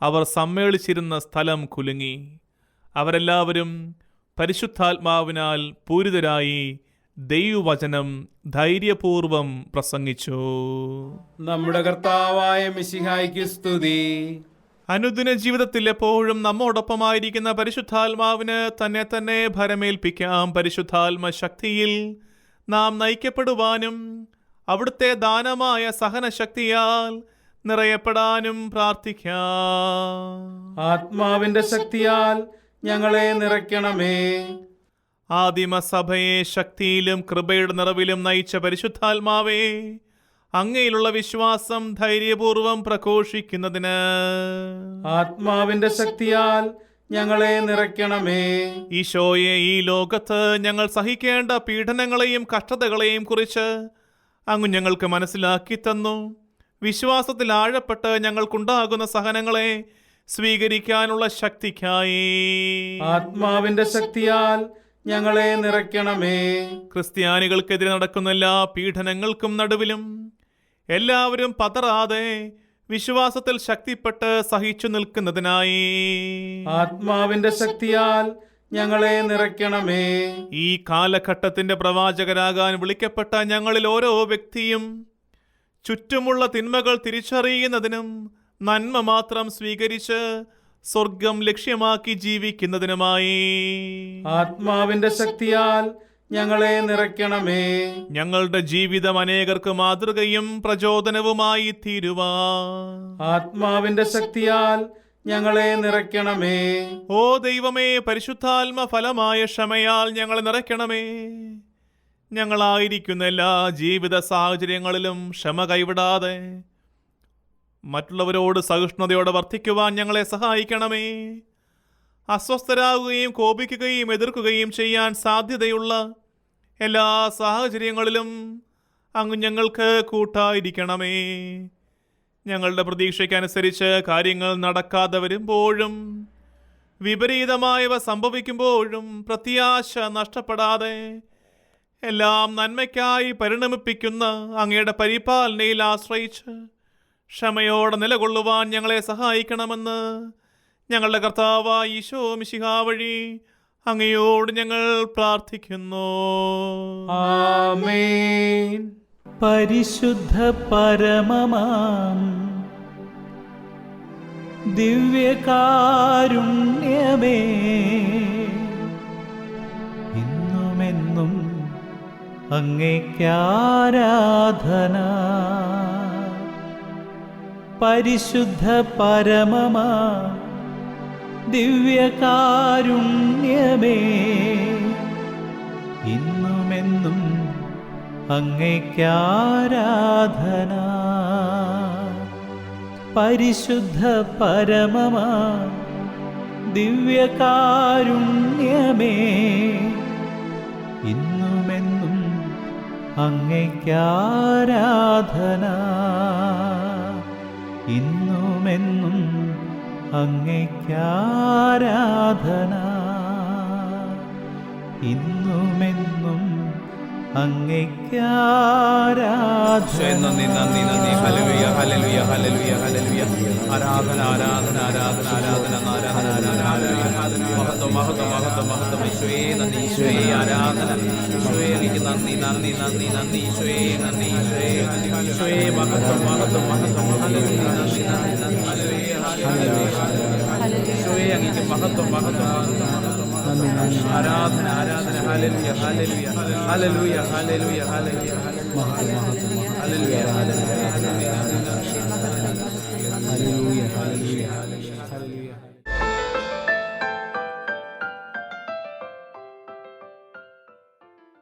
അവർ സമ്മേളിച്ചിരുന്ന സ്ഥലം കുലുങ്ങി. അവരെല്ലാവരും പരിശുദ്ധാത്മാവിനാൽ പൂരിതരായി ദൈവവചനം ധൈര്യപൂർവം പ്രസംഗിച്ചു. നമ്മുടെ കർത്താവായ മിശിഹായ്ക്ക് സ്തുതി. അനുദിന ജീവിതത്തിൽ എപ്പോഴും നമ്മോടൊപ്പമായിരിക്കുന്ന പരിശുദ്ധാത്മാവിന് തന്നെ തന്നെ ഭരമേൽപ്പിക്കാം. പരിശുദ്ധാത്മ ശക്തിയിൽ നാം നയിക്കപ്പെടുവാനും അവിടുത്തെ ദാനമായ സഹനശക്തിയാൽ നിറയപ്പെടാനും പ്രാർത്ഥിക്കാം. ആത്മാവിന്റെ ശക്തിയാൽ ഞങ്ങളെ നിറയ്ക്കണമേ. ആദിമസഭയെ ശക്തിയിലും കൃപയുടെ നിറവിലും നയിച്ച പരിശുദ്ധാത്മാവേ, അങ്ങയിലുള്ള വിശ്വാസം ധൈര്യപൂർവം പ്രഘോഷിക്കുന്നതിന് ആത്മാവിന്റെ ശക്തിയാൽ ഞങ്ങളെ നിറയ്ക്കണമേ. ഈശോയെ, ഈ ലോകത്ത് ഞങ്ങൾ സഹിക്കേണ്ട പീഡനങ്ങളെയും കഷ്ടതകളെയും കുറിച്ച് അങ്ങ് ഞങ്ങൾക്ക് മനസ്സിലാക്കി തന്നു. വിശ്വാസത്തിൽ ആഴപ്പെട്ട് ഞങ്ങൾക്കുണ്ടാകുന്ന സഹനങ്ങളെ സ്വീകരിക്കാനുള്ള ശക്തിക്കായി ആത്മാവിന്റെ ശക്തിയാൽ ഞങ്ങളെ നിറയ്ക്കണമേ. ക്രിസ്ത്യാനികൾക്കെതിരെ നടക്കുന്ന എല്ലാ പീഡനങ്ങൾക്കും നടുവിലും എല്ലാവരും പതറാതെ വിശ്വാസത്തിൽ ശക്തിപ്പെട്ട് സഹിച്ചു നിൽക്കുന്നതിനായി ആത്മാവിന്റെ ശക്തിയാൽ ഞങ്ങളെ നിറയ്ക്കണമേ. ഈ കാലഘട്ടത്തിന്റെ പ്രവാചകരാകാൻ വിളിക്കപ്പെട്ട ഞങ്ങളിൽ ഓരോ വ്യക്തിയും ചുറ്റുമുള്ള തിന്മകൾ തിരിച്ചറിയുന്നതിനും നന്മ മാത്രം സ്വീകരിച്ച് സ്വർഗം ലക്ഷ്യമാക്കി ജീവിക്കുന്നതിനുമായി ആത്മാവിന്റെ ശക്തിയാൽ ഞങ്ങളെ നിറയ്ക്കണമേ. ഞങ്ങളുടെ ജീവിതം അനേകർക്ക് മാതൃകയും പ്രചോദനവുമായി തീരുവാൻ ആത്മാവിന്റെ ശക്തിയാൽ ഞങ്ങളെ നിറയ്ക്കണമേ. ഓ ദൈവമേ, പരിശുദ്ധാത്മ ഫലമായ ക്ഷമയാൽ ഞങ്ങളെ നിറയ്ക്കണമേ. ഞങ്ങളായിരിക്കുന്ന എല്ലാ ജീവിത സാഹചര്യങ്ങളിലും ക്ഷമ കൈവിടാതെ മറ്റുള്ളവരോട് സഹിഷ്ണുതയോടെ വർത്തിക്കുവാൻ ഞങ്ങളെ സഹായിക്കണമേ. അസ്വസ്ഥരാകുകയും കോപിക്കുകയും എതിർക്കുകയും ചെയ്യാൻ സാധ്യതയുള്ള എല്ലാ സാഹചര്യങ്ങളിലും അങ്ങ് ഞങ്ങൾക്ക് കൂട്ടായിരിക്കണമേ. ഞങ്ങളുടെ പ്രതീക്ഷയ്ക്കനുസരിച്ച് കാര്യങ്ങൾ നടക്കാതെ വരുമ്പോഴും വിപരീതമായവ സംഭവിക്കുമ്പോഴും പ്രത്യാശ നഷ്ടപ്പെടാതെ എല്ലാം നന്മയ്ക്കായി പരിണമിപ്പിക്കുന്ന അങ്ങയുടെ പരിപാലനയിൽ ആശ്രയിച്ച് ക്ഷമയോടെ നിലകൊള്ളുവാൻ ഞങ്ങളെ സഹായിക്കണമെന്ന് ഞങ്ങളുടെ കർത്താവായ ഈശോ മിശിഹാ വഴി അങ്ങയോട് ഞങ്ങൾ പ്രാർത്ഥിക്കുന്നു. ആമേൻ. പരിശുദ്ധ പരമമാം ദിവ്യകാരുണ്യമേ, ഇന്നുമെന്നും അങ്ങേക്കാരാധന. പരിശുദ്ധ പരമമാം ദിവ്യകാരുണ്യമേ, ഇന്നുമെന്നും അങ്ങേക്കാരാധന. പരിശുദ്ധ പരമമാം ദിവ്യകാരുണ്യമേ, ഇന്നുമെന്നും അങ്ങേക്കാരാധന. ഇന്നുമെന്നും അങ്ങേക്കാരാധന. ഇന്നുമെന്നും അങ്ങേക്കാരാധന. നന്ദി നന്ദി നന്ദി. Hallelujah hallelujah hallelujah hallelujah. ആരാധന ആരാധന ആരാധന ആരാധന ആരാധന ആരാധന. മഹത്വം മഹത്വം മഹത്വം മഹത്വം. ഈശോയേ നന്ദി, ഈശോയേ ആരാധന. ഈശോയേ എനിക്ക് നന്ദി നന്ദി നന്ദി നന്ദി. ഈശോയേ നന്ദി, ഈശോയേ ഈശോയേ മഹത്വം മഹത്വം മഹത്വം. ഹല്ലേലൂയ നന്ദി നന്ദി നന്ദി. Hallelujah hallelujah. ഈശോയേ അങ്ങേക്ക് മഹത്വം മഹത്വം മഹത്വം മഹത്വം. ആരാധന ആരാധന hallelujah hallelujah hallelujah hallelujah hallelujah hallelujah hallelujah hallelujah